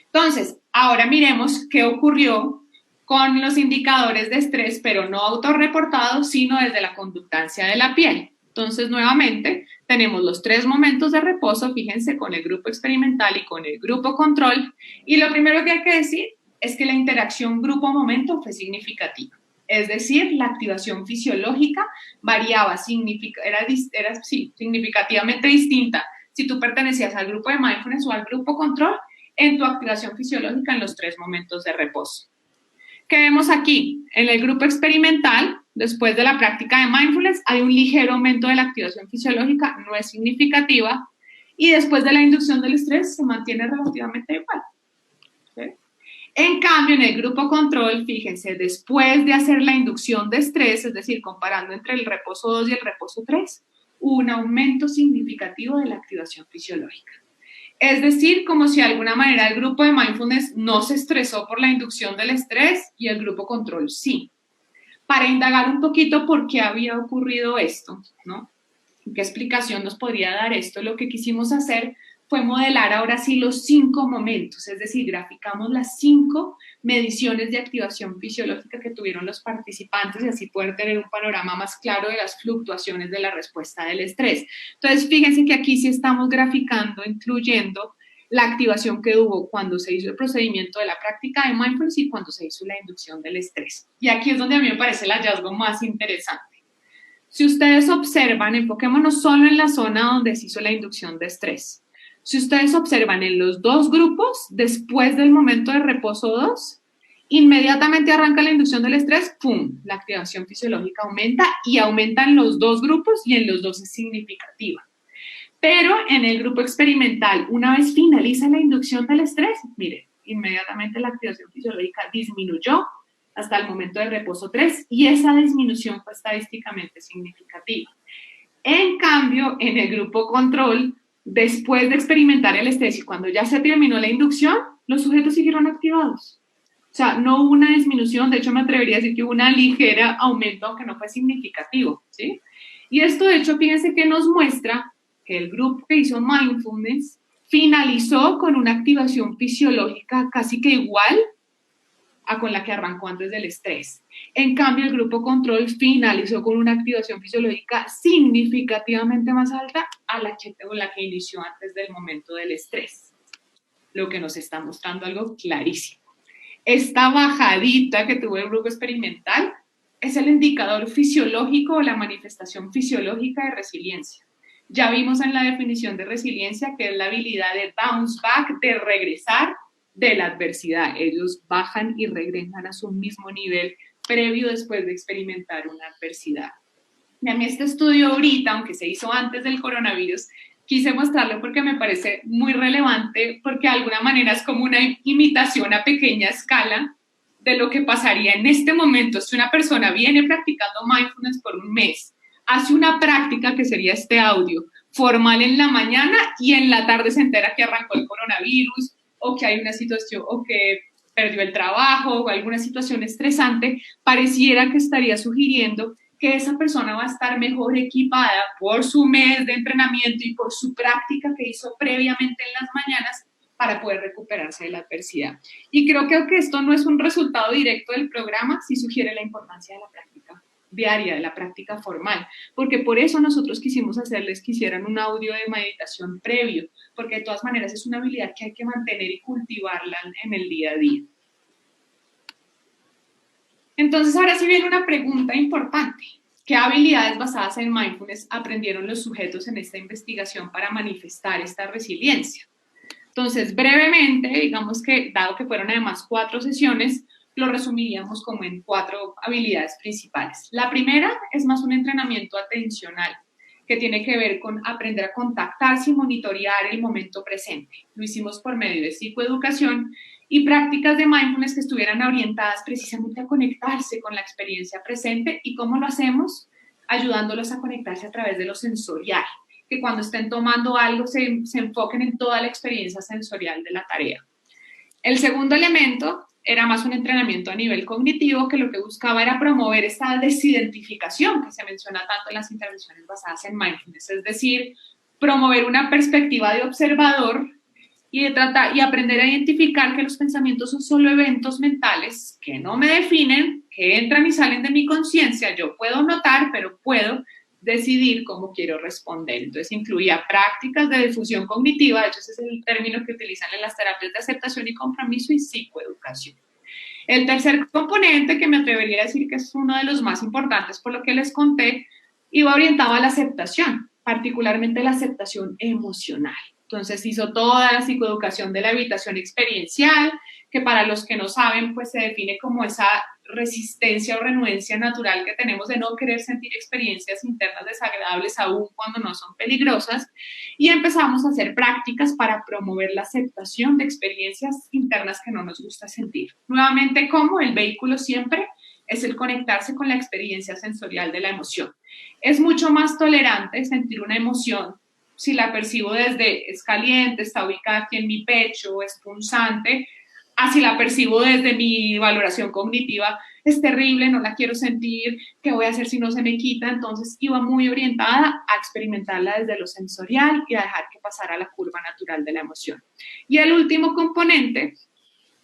Entonces, ahora miremos qué ocurrió con los indicadores de estrés, pero no autorreportados, sino desde la conductancia de la piel. Entonces, nuevamente, Tenemos los 3 momentos de reposo, fíjense, con el grupo experimental y con el grupo control. Y lo primero que hay que decir es que la interacción grupo-momento fue significativa. Es decir, la activación fisiológica variaba, significativamente distinta si tú pertenecías al grupo de mindfulness o al grupo control en tu activación fisiológica en los 3 momentos de reposo. ¿Qué vemos aquí? En el grupo experimental, después de la práctica de mindfulness, hay un ligero aumento de la activación fisiológica, no es significativa, y después de la inducción del estrés se mantiene relativamente igual. ¿Sí? En cambio, en el grupo control, fíjense, después de hacer la inducción de estrés, es decir, comparando entre el reposo 2 y el reposo 3, hubo un aumento significativo de la activación fisiológica. Es decir, como si de alguna manera el grupo de mindfulness no se estresó por la inducción del estrés y el grupo control sí. Para indagar un poquito por qué había ocurrido esto, ¿no? ¿Qué explicación nos podría dar esto? Lo que quisimos hacer fue modelar ahora sí los 5 momentos, es decir, graficamos las 5 mediciones de activación fisiológica que tuvieron los participantes y así poder tener un panorama más claro de las fluctuaciones de la respuesta del estrés. Entonces, fíjense que aquí sí estamos graficando, incluyendo la activación que hubo cuando se hizo el procedimiento de la práctica de mindfulness y cuando se hizo la inducción del estrés. Y aquí es donde a mí me parece el hallazgo más interesante. Si ustedes observan, enfoquémonos solo en la zona donde se hizo la inducción de estrés. Si ustedes observan en los 2 grupos, después del momento de reposo 2, inmediatamente arranca la inducción del estrés, ¡pum! La activación fisiológica aumenta y aumenta en los 2 grupos y en los 2 es significativa. Pero en el grupo experimental, una vez finaliza la inducción del estrés, miren, inmediatamente la activación fisiológica disminuyó hasta el momento de reposo 3 y esa disminución fue estadísticamente significativa. En cambio, en el grupo control, después de experimentar el estrés y cuando ya se terminó la inducción, los sujetos siguieron activados. O sea, no hubo una disminución, de hecho me atrevería a decir que hubo una ligera aumento, aunque no fue significativo, ¿sí? Y esto, de hecho, fíjense que nos muestra que el grupo que hizo mindfulness finalizó con una activación fisiológica casi que igual a con la que arrancó antes del estrés. En cambio, el grupo control finalizó con una activación fisiológica significativamente más alta a la que inició antes del momento del estrés, lo que nos está mostrando algo clarísimo. Esta bajadita que tuvo el grupo experimental es el indicador fisiológico o la manifestación fisiológica de resiliencia. Ya vimos en la definición de resiliencia que es la habilidad de bounce back, de regresar de la adversidad. Ellos bajan y regresan a su mismo nivel previo después de experimentar una adversidad. Y a mí este estudio ahorita, aunque se hizo antes del coronavirus, quise mostrarlo porque me parece muy relevante, porque de alguna manera es como una imitación a pequeña escala de lo que pasaría en este momento si una persona viene practicando mindfulness por un mes, hace una práctica que sería este audio, formal en la mañana y en la tarde se entera que arrancó el coronavirus, o que hay una situación, o que perdió el trabajo, o alguna situación estresante, pareciera que estaría sugiriendo que esa persona va a estar mejor equipada por su mes de entrenamiento y por su práctica que hizo previamente en las mañanas para poder recuperarse de la adversidad. Y creo que esto no es un resultado directo del programa, sí sugiere la importancia de la práctica diaria, de la práctica formal, porque por eso nosotros quisimos hacerles que hicieran un audio de meditación previo, porque de todas maneras es una habilidad que hay que mantener y cultivarla en el día a día. Entonces, ahora sí viene una pregunta importante. ¿Qué habilidades basadas en mindfulness aprendieron los sujetos en esta investigación para manifestar esta resiliencia? Entonces, brevemente, digamos que, dado que fueron además 4 sesiones, lo resumiríamos como en 4 habilidades principales. La primera es más un entrenamiento atencional, que tiene que ver con aprender a contactarse y monitorear el momento presente. Lo hicimos por medio de psicoeducación y prácticas de mindfulness que estuvieran orientadas precisamente a conectarse con la experiencia presente. ¿Y cómo lo hacemos? Ayudándolos a conectarse a través de lo sensorial, que cuando estén tomando algo se enfoquen en toda la experiencia sensorial de la tarea. El segundo elemento era más un entrenamiento a nivel cognitivo que lo que buscaba era promover esta desidentificación que se menciona tanto en las intervenciones basadas en mindfulness, es decir, promover una perspectiva de observador y aprender a identificar que los pensamientos son solo eventos mentales que no me definen, que entran y salen de mi conciencia. Yo puedo notar, pero puedo decidir cómo quiero responder. Entonces incluía prácticas de difusión cognitiva, de hecho ese es el término que utilizan en las terapias de aceptación y compromiso, y psicoeducación. El tercer componente, que me atrevería a decir que es uno de los más importantes por lo que les conté, iba orientado a la aceptación, particularmente la aceptación emocional. Entonces hizo toda la psicoeducación de la evitación experiencial, que para los que no saben, pues se define como esa resistencia o renuencia natural que tenemos de no querer sentir experiencias internas desagradables aún cuando no son peligrosas, y empezamos a hacer prácticas para promover la aceptación de experiencias internas que no nos gusta sentir. Nuevamente, como el vehículo siempre es el conectarse con la experiencia sensorial de la emoción. Es mucho más tolerante sentir una emoción si la percibo desde es caliente, está ubicada aquí en mi pecho, es punzante, así la percibo desde mi valoración cognitiva, es terrible, no la quiero sentir, ¿qué voy a hacer si no se me quita? Entonces iba muy orientada a experimentarla desde lo sensorial y a dejar que pasara la curva natural de la emoción. Y el último componente,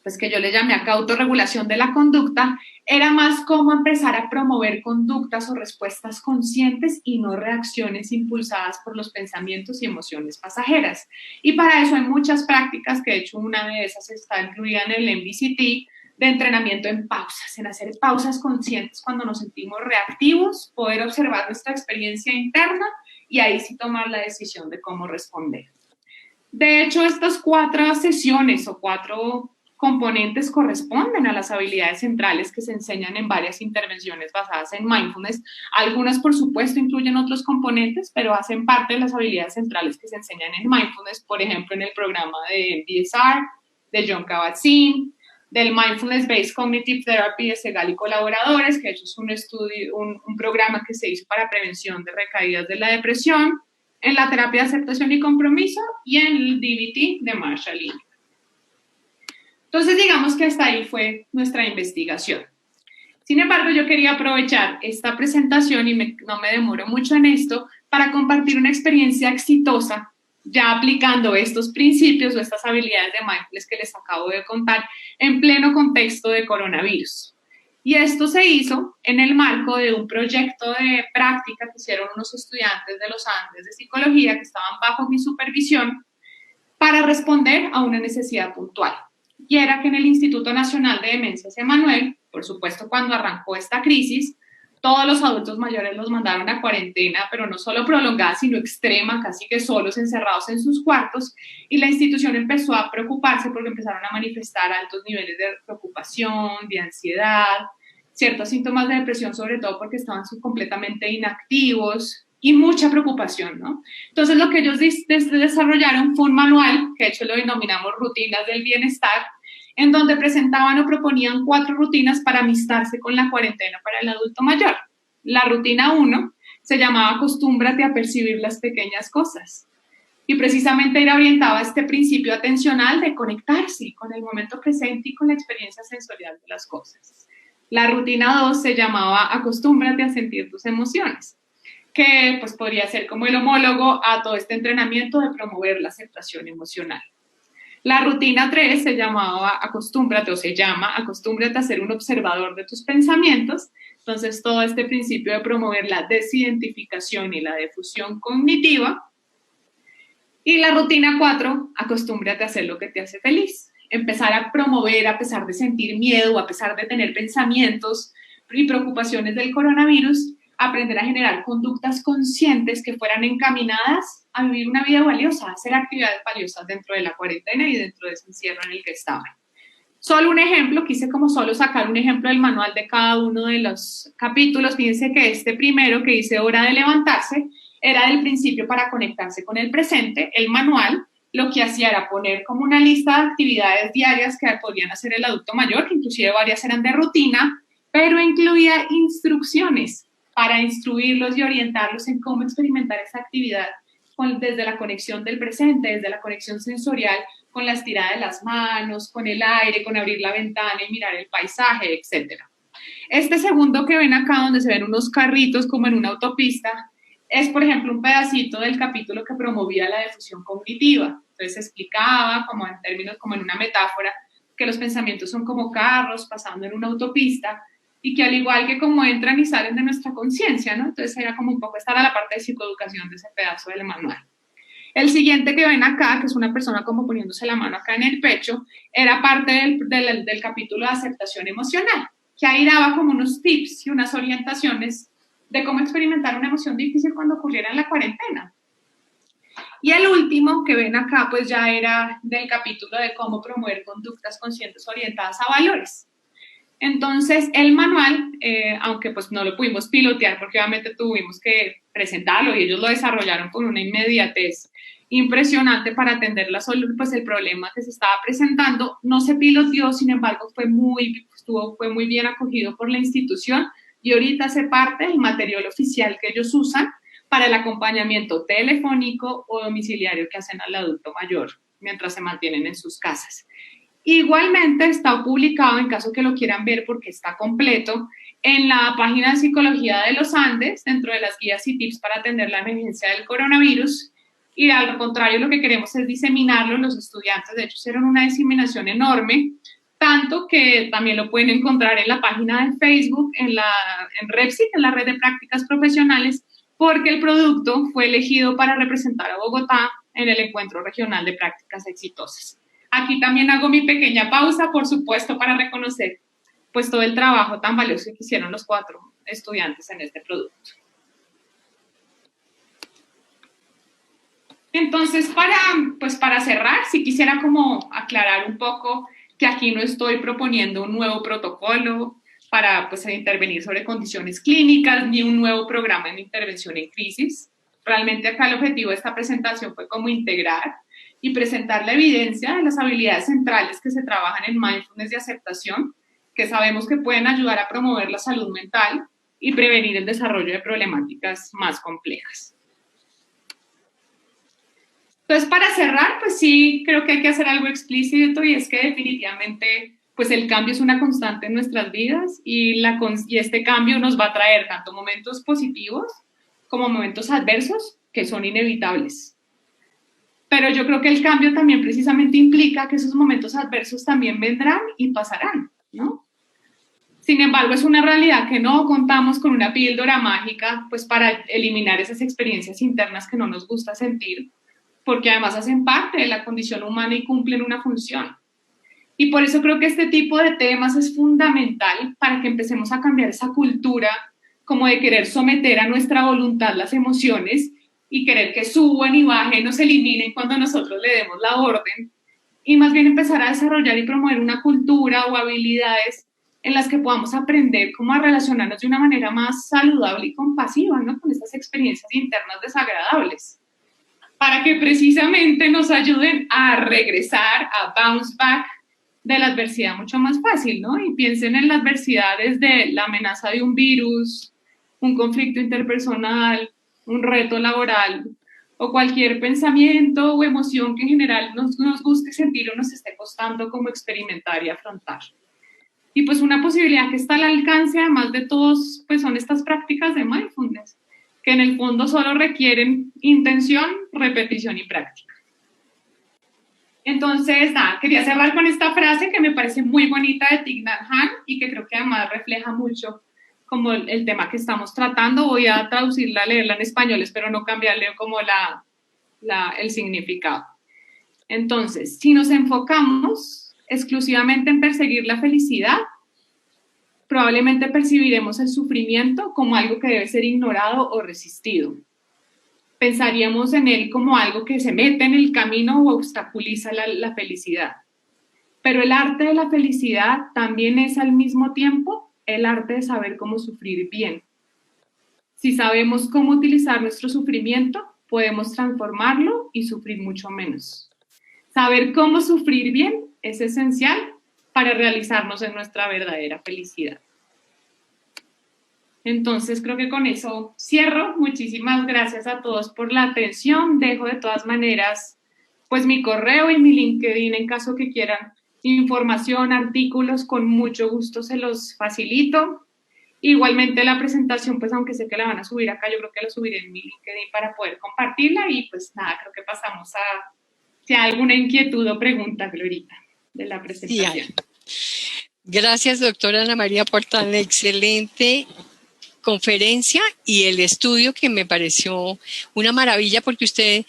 pues que yo le llamé acá autorregulación de la conducta, era más cómo empezar a promover conductas o respuestas conscientes y no reacciones impulsadas por los pensamientos y emociones pasajeras. Y para eso hay muchas prácticas, que de hecho una de esas está incluida en el MBCT, de entrenamiento en pausas, en hacer pausas conscientes cuando nos sentimos reactivos, poder observar nuestra experiencia interna y ahí sí tomar la decisión de cómo responder. De hecho, estas 4 sesiones o 4 componentes corresponden a las habilidades centrales que se enseñan en varias intervenciones basadas en mindfulness. Algunas, por supuesto, incluyen otros componentes, pero hacen parte de las habilidades centrales que se enseñan en mindfulness, por ejemplo, en el programa de MBSR, de Jon Kabat-Zinn, del Mindfulness Based Cognitive Therapy de Segal y colaboradores, que de hecho es un estudio, un programa que se hizo para prevención de recaídas de la depresión, en la terapia de aceptación y compromiso y en el DBT de Marshall Lynch. Entonces, digamos que hasta ahí fue nuestra investigación. Sin embargo, yo quería aprovechar esta presentación, y no me demoro mucho en esto, para compartir una experiencia exitosa, ya aplicando estos principios o estas habilidades de mindfulness que les acabo de contar en pleno contexto de coronavirus. Y esto se hizo en el marco de un proyecto de práctica que hicieron unos estudiantes de los Andes de psicología que estaban bajo mi supervisión para responder a una necesidad puntual. Y era que en el Instituto Nacional de Demencias Emanuel, por supuesto cuando arrancó esta crisis, todos los adultos mayores los mandaron a cuarentena, pero no solo prolongada, sino extrema, casi que solos, encerrados en sus cuartos, y la institución empezó a preocuparse porque empezaron a manifestar altos niveles de preocupación, de ansiedad, ciertos síntomas de depresión, sobre todo porque estaban completamente inactivos, y mucha preocupación, ¿no? Entonces, lo que ellos desarrollaron fue un manual, que de hecho lo denominamos Rutinas del Bienestar, en donde presentaban o proponían 4 rutinas para amistarse con la cuarentena para el adulto mayor. La rutina 1 se llamaba Acostúmbrate a percibir las pequeñas cosas. Y precisamente era orientada a este principio atencional de conectarse con el momento presente y con la experiencia sensorial de las cosas. La rutina 2 se llamaba Acostúmbrate a sentir tus emociones, que pues podría ser como el homólogo a todo este entrenamiento de promover la aceptación emocional. La rutina 3 se llamaba Acostúmbrate, o se llama Acostúmbrate a ser un observador de tus pensamientos. Entonces, todo este principio de promover la desidentificación y la difusión cognitiva. Y la rutina 4, Acostúmbrate a hacer lo que te hace feliz. Empezar a promover, a pesar de sentir miedo, a pesar de tener pensamientos y preocupaciones del coronavirus, aprender a generar conductas conscientes que fueran encaminadas a vivir una vida valiosa, a hacer actividades valiosas dentro de la cuarentena y dentro de ese encierro en el que estaban. Solo un ejemplo, quise como solo sacar un ejemplo del manual de cada uno de los capítulos. Fíjense que este primero, que dice hora de levantarse, era del principio para conectarse con el presente. El manual lo que hacía era poner como una lista de actividades diarias que podían hacer el adulto mayor, que inclusive varias eran de rutina, pero incluía instrucciones para instruirlos y orientarlos en cómo experimentar esa actividad desde la conexión del presente, desde la conexión sensorial, con la estirada de las manos, con el aire, con abrir la ventana y mirar el paisaje, etc. Este segundo que ven acá, donde se ven unos carritos como en una autopista, es, por ejemplo, un pedacito del capítulo que promovía la difusión cognitiva. Entonces explicaba, como en términos, como en una metáfora, que los pensamientos son como carros pasando en una autopista, y que al igual que como entran y salen de nuestra conciencia, ¿no? Entonces era como un poco estar a la parte de psicoeducación de ese pedazo del manual. El siguiente que ven acá, que es una persona como poniéndose la mano acá en el pecho, era parte del capítulo de aceptación emocional, que ahí daba como unos tips y unas orientaciones de cómo experimentar una emoción difícil cuando ocurriera en la cuarentena. Y el último que ven acá, pues ya era del capítulo de cómo promover conductas conscientes orientadas a valores. Entonces, el manual, aunque pues no lo pudimos pilotear porque obviamente tuvimos que presentarlo y ellos lo desarrollaron con una inmediatez impresionante para atender pues, el problema que se estaba presentando, no se piloteó, sin embargo, fue muy bien acogido por la institución y ahorita hace parte del material oficial que ellos usan para el acompañamiento telefónico o domiciliario que hacen al adulto mayor mientras se mantienen en sus casas. Igualmente está publicado, en caso que lo quieran ver porque está completo, en la página de Psicología de los Andes, dentro de las guías y tips para atender la emergencia del coronavirus. Y al contrario, lo que queremos es diseminarlo. Los estudiantes, de hecho, hicieron una diseminación enorme, tanto que también lo pueden encontrar en la página de Facebook, en REPSIC, en la Red de Prácticas Profesionales, porque el producto fue elegido para representar a Bogotá en el Encuentro Regional de Prácticas Exitosas. Aquí también hago mi pequeña pausa, por supuesto, para reconocer pues todo el trabajo tan valioso que hicieron los 4 estudiantes en este producto. Entonces, para cerrar, sí quisiera como aclarar un poco que aquí no estoy proponiendo un nuevo protocolo para pues, intervenir sobre condiciones clínicas, ni un nuevo programa de intervención en crisis. Realmente acá el objetivo de esta presentación fue como integrar y presentar la evidencia de las habilidades centrales que se trabajan en mindfulness de aceptación, que sabemos que pueden ayudar a promover la salud mental y prevenir el desarrollo de problemáticas más complejas. Entonces, para cerrar, pues sí, creo que hay que hacer algo explícito y es que definitivamente pues el cambio es una constante en nuestras vidas y este cambio nos va a traer tanto momentos positivos como momentos adversos que son inevitables. Pero yo creo que el cambio también precisamente implica que esos momentos adversos también vendrán y pasarán, ¿no? Sin embargo, es una realidad que no contamos con una píldora mágica pues para eliminar esas experiencias internas que no nos gusta sentir, porque además hacen parte de la condición humana y cumplen una función. Y por eso creo que este tipo de temas es fundamental para que empecemos a cambiar esa cultura como de querer someter a nuestra voluntad las emociones y querer que suban y bajen o se eliminen cuando nosotros le demos la orden, y más bien empezar a desarrollar y promover una cultura o habilidades en las que podamos aprender cómo a relacionarnos de una manera más saludable y compasiva, ¿no? Con estas experiencias internas desagradables, para que precisamente nos ayuden a regresar, a bounce back de la adversidad mucho más fácil, ¿no? Y piensen en la adversidad desde la amenaza de un virus, un conflicto interpersonal, un reto laboral o cualquier pensamiento o emoción que en general nos guste sentir o nos esté costando como experimentar y afrontar. Y pues una posibilidad que está al alcance, además de todos, pues son estas prácticas de mindfulness, que en el fondo solo requieren intención, repetición y práctica. Entonces, nada, quería cerrar con esta frase que me parece muy bonita de Thich Nhat Hanh y que creo que además refleja mucho como el tema que estamos tratando. Voy a traducirla, leerla en español, espero no cambiarle como el significado. Entonces, si nos enfocamos exclusivamente en perseguir la felicidad, probablemente percibiremos el sufrimiento como algo que debe ser ignorado o resistido. Pensaríamos en él como algo que se mete en el camino o obstaculiza la felicidad. Pero el arte de la felicidad también es al mismo tiempo el arte de saber cómo sufrir bien. Si sabemos cómo utilizar nuestro sufrimiento, podemos transformarlo y sufrir mucho menos. Saber cómo sufrir bien es esencial para realizarnos en nuestra verdadera felicidad. Entonces creo que con eso cierro. Muchísimas gracias a todos por la atención. Dejo de todas maneras pues mi correo y mi LinkedIn en caso que quieran información, artículos, con mucho gusto se los facilito. Igualmente la presentación, pues aunque sé que la van a subir acá, yo creo que la subiré en mi LinkedIn para poder compartirla y pues nada, creo que pasamos a si hay alguna inquietud o pregunta, Glorita, de la presentación. Sí, Gracias, doctora Ana María, por tan excelente conferencia y el estudio, que me pareció una maravilla, porque usted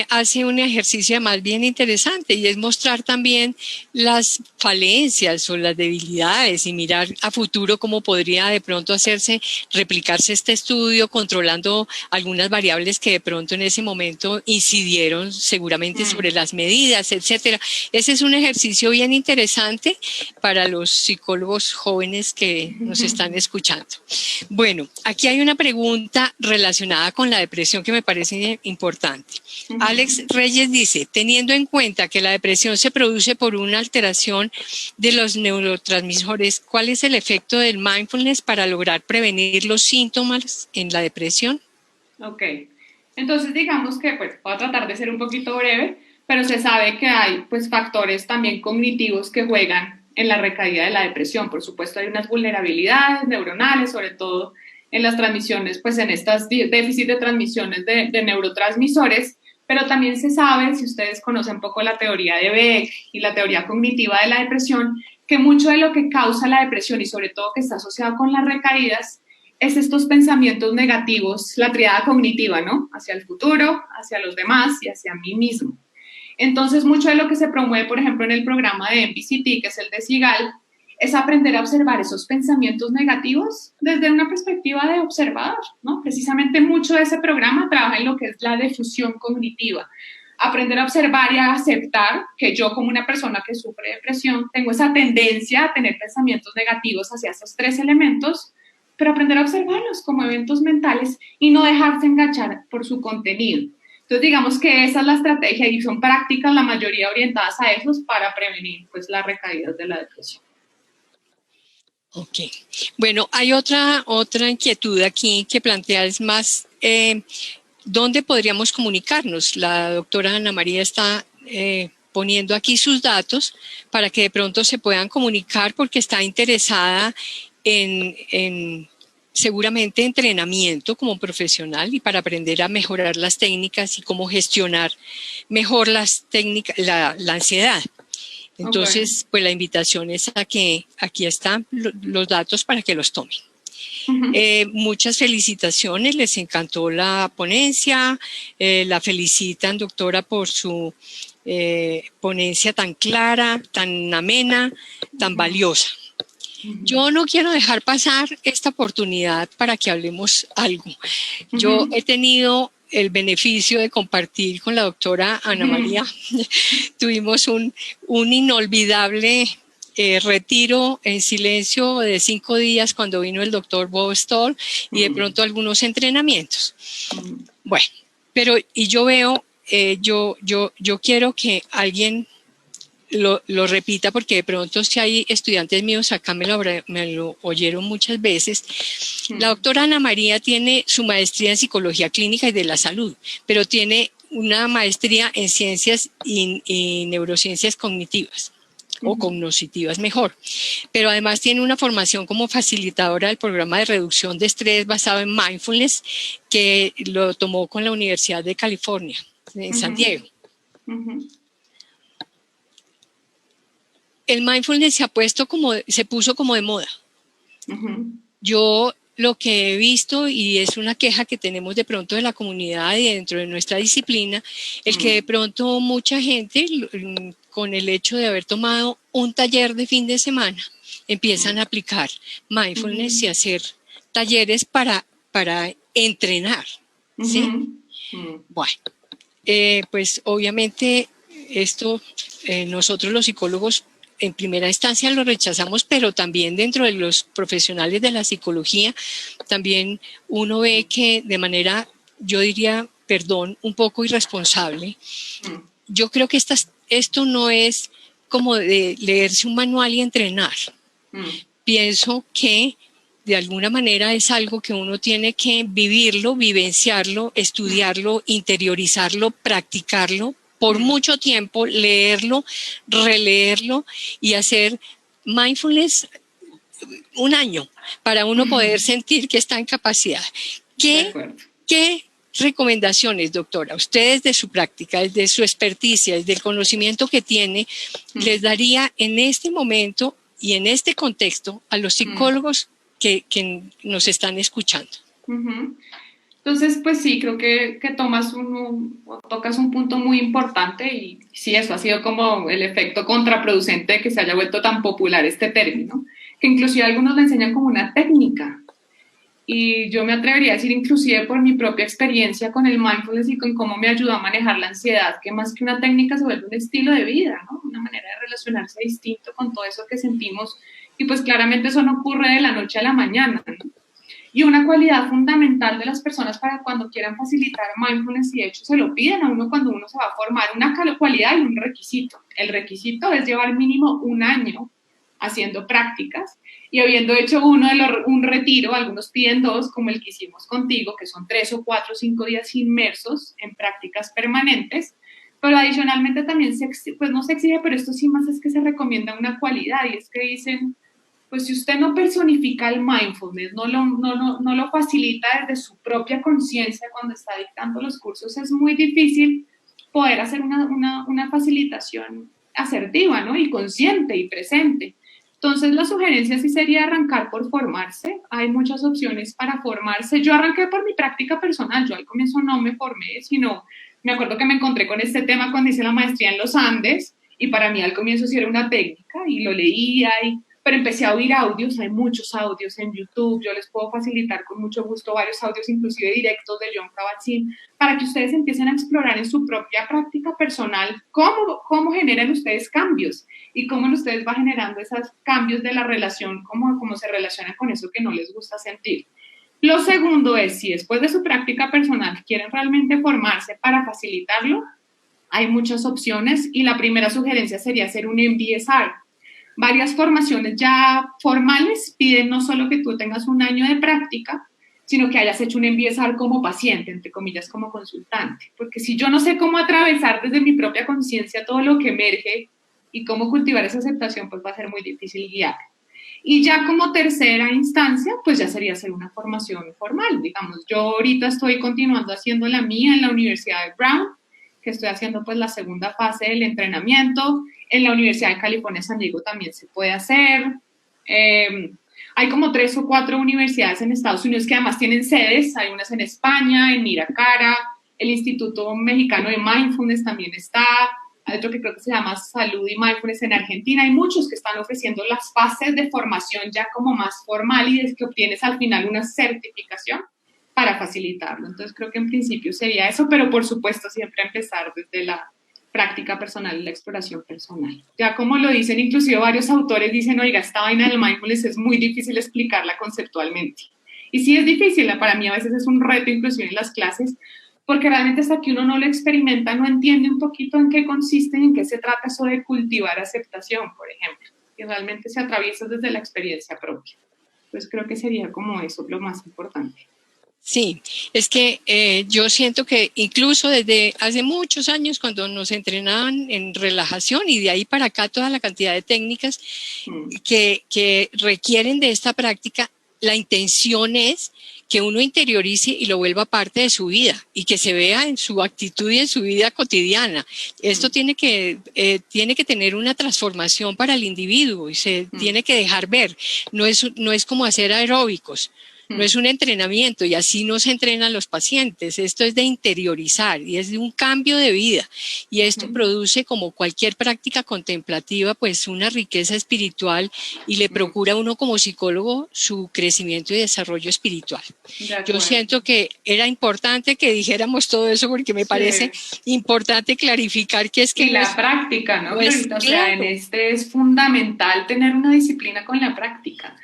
hace un ejercicio más bien interesante, y es mostrar también las falencias o las debilidades y mirar a futuro cómo podría de pronto replicarse este estudio, controlando algunas variables que de pronto en ese momento incidieron seguramente sobre las medidas, etcétera. Ese es un ejercicio bien interesante para los psicólogos jóvenes que nos están escuchando. Bueno, aquí hay una pregunta relacionada con la depresión que me parece importante. Alex Reyes dice, teniendo en cuenta que la depresión se produce por una alteración de los neurotransmisores, ¿cuál es el efecto del mindfulness para lograr prevenir los síntomas en la depresión? Ok, entonces digamos que pues voy a tratar de ser un poquito breve, pero se sabe que hay pues factores también cognitivos que juegan en la recaída de la depresión. Por supuesto hay unas vulnerabilidades neuronales, sobre todo en las transmisiones, pues en estas déficits de transmisiones de neurotransmisores, pero también se sabe, si ustedes conocen un poco la teoría de Beck y la teoría cognitiva de la depresión, que mucho de lo que causa la depresión y sobre todo que está asociado con las recaídas es estos pensamientos negativos, la triada cognitiva, ¿no? Hacia el futuro, hacia los demás y hacia mí mismo. Entonces, mucho de lo que se promueve, por ejemplo, en el programa de MBCT, que es el de Sigal, es aprender a observar esos pensamientos negativos desde una perspectiva de observador, ¿no? Precisamente mucho de ese programa trabaja en lo que es la difusión cognitiva. Aprender a observar y a aceptar que yo, como una persona que sufre depresión, tengo esa tendencia a tener pensamientos negativos hacia esos tres elementos, pero aprender a observarlos como eventos mentales y no dejarse enganchar por su contenido. Entonces, digamos que esa es la estrategia y son prácticas la mayoría orientadas a esos para prevenir pues, las recaídas de la depresión. Ok. Bueno, hay otra inquietud aquí que plantea, es más, ¿dónde podríamos comunicarnos? La doctora Ana María está poniendo aquí sus datos para que de pronto se puedan comunicar, porque está interesada en seguramente entrenamiento como profesional y para aprender a mejorar las técnicas y cómo gestionar mejor las técnicas, la ansiedad. Entonces, pues la invitación es a que aquí están los datos para que los tomen. Muchas felicitaciones, les encantó la ponencia, la felicitan, doctora, por su ponencia tan clara, tan amena, tan valiosa. Yo no quiero dejar pasar esta oportunidad para que hablemos algo. Yo he tenido el beneficio de compartir con la doctora Ana María. Tuvimos un inolvidable retiro en silencio de 5 días cuando vino el doctor Bob Stoll y de pronto algunos entrenamientos. Bueno, pero y yo veo, yo quiero que alguien lo repita, porque de pronto si hay estudiantes míos acá me lo oyeron muchas veces. La doctora Ana María tiene su maestría en psicología clínica y de la salud, pero tiene una maestría en ciencias y neurociencias cognitivas o cognitivas mejor, pero además tiene una formación como facilitadora del programa de reducción de estrés basado en mindfulness, que lo tomó con la Universidad de California en San Diego. El mindfulness se puso como de moda. Yo lo que he visto, y es una queja que tenemos de pronto de la comunidad y dentro de nuestra disciplina, el que de pronto mucha gente, con el hecho de haber tomado un taller de fin de semana, empiezan a aplicar mindfulness y hacer talleres para entrenar, ¿sí? Bueno, pues obviamente esto nosotros los psicólogos en primera instancia lo rechazamos, pero también dentro de los profesionales de la psicología también uno ve que de manera, yo diría, un poco irresponsable. Yo creo que esto no es como de leerse un manual y entrenar. Pienso que de alguna manera es algo que uno tiene que vivirlo, vivenciarlo, estudiarlo, interiorizarlo, practicarlo por mucho tiempo, leerlo, releerlo y hacer mindfulness un año para uno poder sentir que está en capacidad. ¿Qué recomendaciones, doctora, ustedes de su práctica, desde su experticia, desde el conocimiento que tiene, les daría en este momento y en este contexto a los psicólogos que nos están escuchando. Entonces, pues sí, creo que tocas un punto muy importante y sí, eso ha sido como el efecto contraproducente de que se haya vuelto tan popular este término, que inclusive algunos lo enseñan como una técnica. Y yo me atrevería a decir, inclusive por mi propia experiencia con el mindfulness y con cómo me ayudó a manejar la ansiedad, que más que una técnica se vuelve un estilo de vida, ¿no? Una manera de relacionarse distinto con todo eso que sentimos. Y pues claramente eso no ocurre de la noche a la mañana, ¿no? Y una cualidad fundamental de las personas para cuando quieran facilitar mindfulness, y de hecho se lo piden a uno cuando uno se va a formar, una cualidad y un requisito. El requisito es llevar mínimo 1 año haciendo prácticas y habiendo hecho un retiro, algunos piden 2, como el que hicimos contigo, que son 3 o 4 o 5 días inmersos en prácticas permanentes, pero adicionalmente también pues no se exige, pero esto sí más es que se recomienda una cualidad, y es que dicen, pues si usted no personifica el mindfulness, no lo facilita desde su propia conciencia cuando está dictando los cursos, es muy difícil poder hacer una facilitación asertiva, ¿no? Y consciente y presente. Entonces, la sugerencia sí sería arrancar por formarse. Hay muchas opciones para formarse. Yo arranqué por mi práctica personal. Yo al comienzo no me formé, sino me acuerdo que me encontré con este tema cuando hice la maestría en los Andes, y para mí al comienzo sí era una técnica y lo leía, pero empecé a oír audios. Hay muchos audios en YouTube. Yo les puedo facilitar con mucho gusto varios audios, inclusive directos de Jon Kabat-Zinn, para que ustedes empiecen a explorar en su propia práctica personal cómo generan ustedes cambios y cómo ustedes van generando esos cambios de la relación, cómo se relacionan con eso que no les gusta sentir. Lo segundo es, si después de su práctica personal quieren realmente formarse para facilitarlo, hay muchas opciones, y la primera sugerencia sería hacer un MBSR. Varias formaciones ya formales piden no solo que tú tengas 1 año de práctica, sino que hayas hecho un MBSR como paciente, entre comillas, como consultante. Porque si yo no sé cómo atravesar desde mi propia conciencia todo lo que emerge y cómo cultivar esa aceptación, pues va a ser muy difícil guiar. Y ya como tercera instancia, pues ya sería hacer una formación formal. Digamos, yo ahorita estoy continuando haciendo la mía en la Universidad de Brown, que estoy haciendo pues la segunda fase del entrenamiento. En la Universidad de California, San Diego también se puede hacer. Hay como 3 o 4 universidades en Estados Unidos que además tienen sedes. Hay unas en España, en Miracara, el Instituto Mexicano de Mindfulness también está. Hay otro que creo que se llama Salud y Mindfulness en Argentina. Hay muchos que están ofreciendo las fases de formación ya como más formal, y es que obtienes al final una certificación para facilitarlo. Entonces creo que en principio sería eso, pero por supuesto siempre empezar desde la práctica personal y la exploración personal. Ya como lo dicen, inclusive varios autores dicen, oiga, esta vaina del mindfulness es muy difícil explicarla conceptualmente. Y sí es difícil, para mí a veces es un reto inclusive en las clases, porque realmente hasta que uno no lo experimenta, no entiende un poquito en qué consiste y en qué se trata eso de cultivar aceptación, por ejemplo, que realmente se atraviesa desde la experiencia propia. Pues creo que sería como eso lo más importante. Sí, es que yo siento que incluso desde hace muchos años, cuando nos entrenaban en relajación, y de ahí para acá toda la cantidad de técnicas que requieren de esta práctica, la intención es que uno interiorice y lo vuelva parte de su vida y que se vea en su actitud y en su vida cotidiana. Esto tiene que tener una transformación para el individuo y se tiene que dejar ver. No es como hacer aeróbicos. No es un entrenamiento, y así no se entrenan los pacientes. Esto es de interiorizar y es de un cambio de vida. Y esto produce, como cualquier práctica contemplativa, pues una riqueza espiritual, y le procura a uno como psicólogo su crecimiento y desarrollo espiritual. Yo siento que era importante que dijéramos todo eso, porque me parece importante clarificar que es que... Y la práctica, ¿no? O sea, en este es fundamental tener una disciplina con la práctica,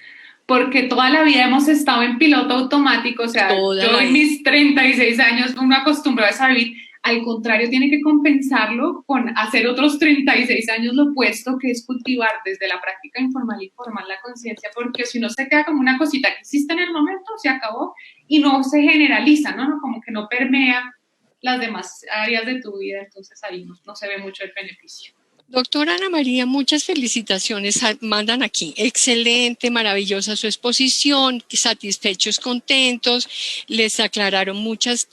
porque toda la vida hemos estado en piloto automático. O sea, yo en mis 36 años uno acostumbrado a vivir, al contrario, tiene que compensarlo con hacer otros 36 años lo opuesto, que es cultivar desde la práctica informal y formal la conciencia, porque si no se queda como una cosita que existe en el momento, se acabó, y no se generaliza, ¿no? Como que no permea las demás áreas de tu vida, entonces ahí no se ve mucho el beneficio. Doctora Ana María, muchas felicitaciones mandan aquí. Excelente, maravillosa su exposición, satisfechos, contentos, les aclararon muchos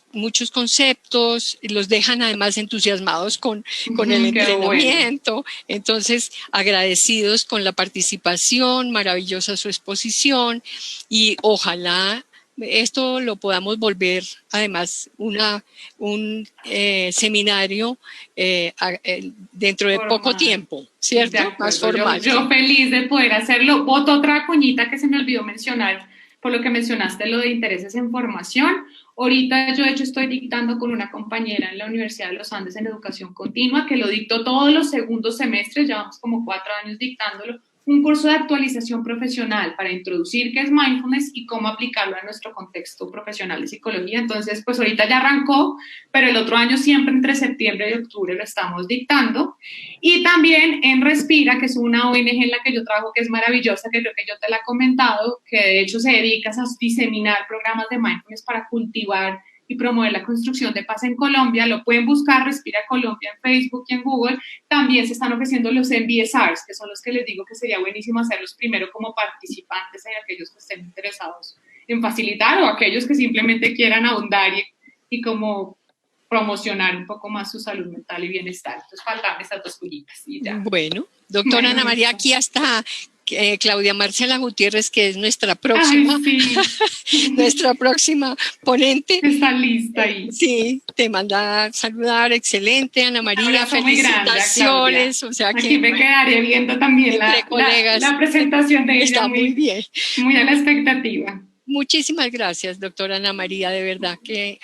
conceptos, los dejan además entusiasmados con el entrenamiento. Bueno. Entonces, agradecidos con la participación, maravillosa su exposición y ojalá esto lo podamos volver, además, un seminario dentro de poco tiempo, ¿cierto? Más formal. Yo feliz de poder hacerlo. Boto otra cuñita que se me olvidó mencionar, por lo que mencionaste lo de intereses en formación. Ahorita yo, de hecho, estoy dictando con una compañera en la Universidad de los Andes en educación continua, que lo dicto todos los segundos semestres, llevamos como 4 años dictándolo, un curso de actualización profesional para introducir qué es mindfulness y cómo aplicarlo a nuestro contexto profesional de psicología. Entonces, pues ahorita ya arrancó, pero el otro año siempre entre septiembre y octubre lo estamos dictando. Y también en Respira, que es una ONG en la que yo trabajo, que es maravillosa, que creo que yo te la he comentado, que de hecho se dedica a diseminar programas de mindfulness para cultivar y promover la construcción de paz en Colombia. Lo pueden buscar, Respira Colombia en Facebook y en Google. También se están ofreciendo los MBSRs, que son los que les digo que sería buenísimo hacerlos primero como participantes en aquellos que estén interesados en facilitar o aquellos que simplemente quieran ahondar y como promocionar un poco más su salud mental y bienestar. Entonces faltan estas 2 cuñitas y ya. Bueno, doctora Ana María, aquí está Claudia Marcela Gutiérrez, que es nuestra próxima, nuestra próxima ponente. Está lista ahí. Sí, te manda a saludar, excelente, Ana María, felicitaciones. Grande, o sea, aquí que me quedaré viendo también la presentación de ella. Está muy bien. Muy a la expectativa. Muchísimas gracias, doctora Ana María, de verdad que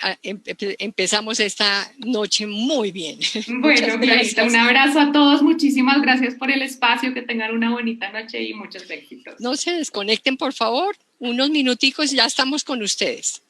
empezamos esta noche muy bien. Bueno, Clarita, un abrazo a todos, muchísimas gracias por el espacio, que tengan una bonita noche y muchos éxitos. No se desconecten, por favor, unos minuticos, ya estamos con ustedes.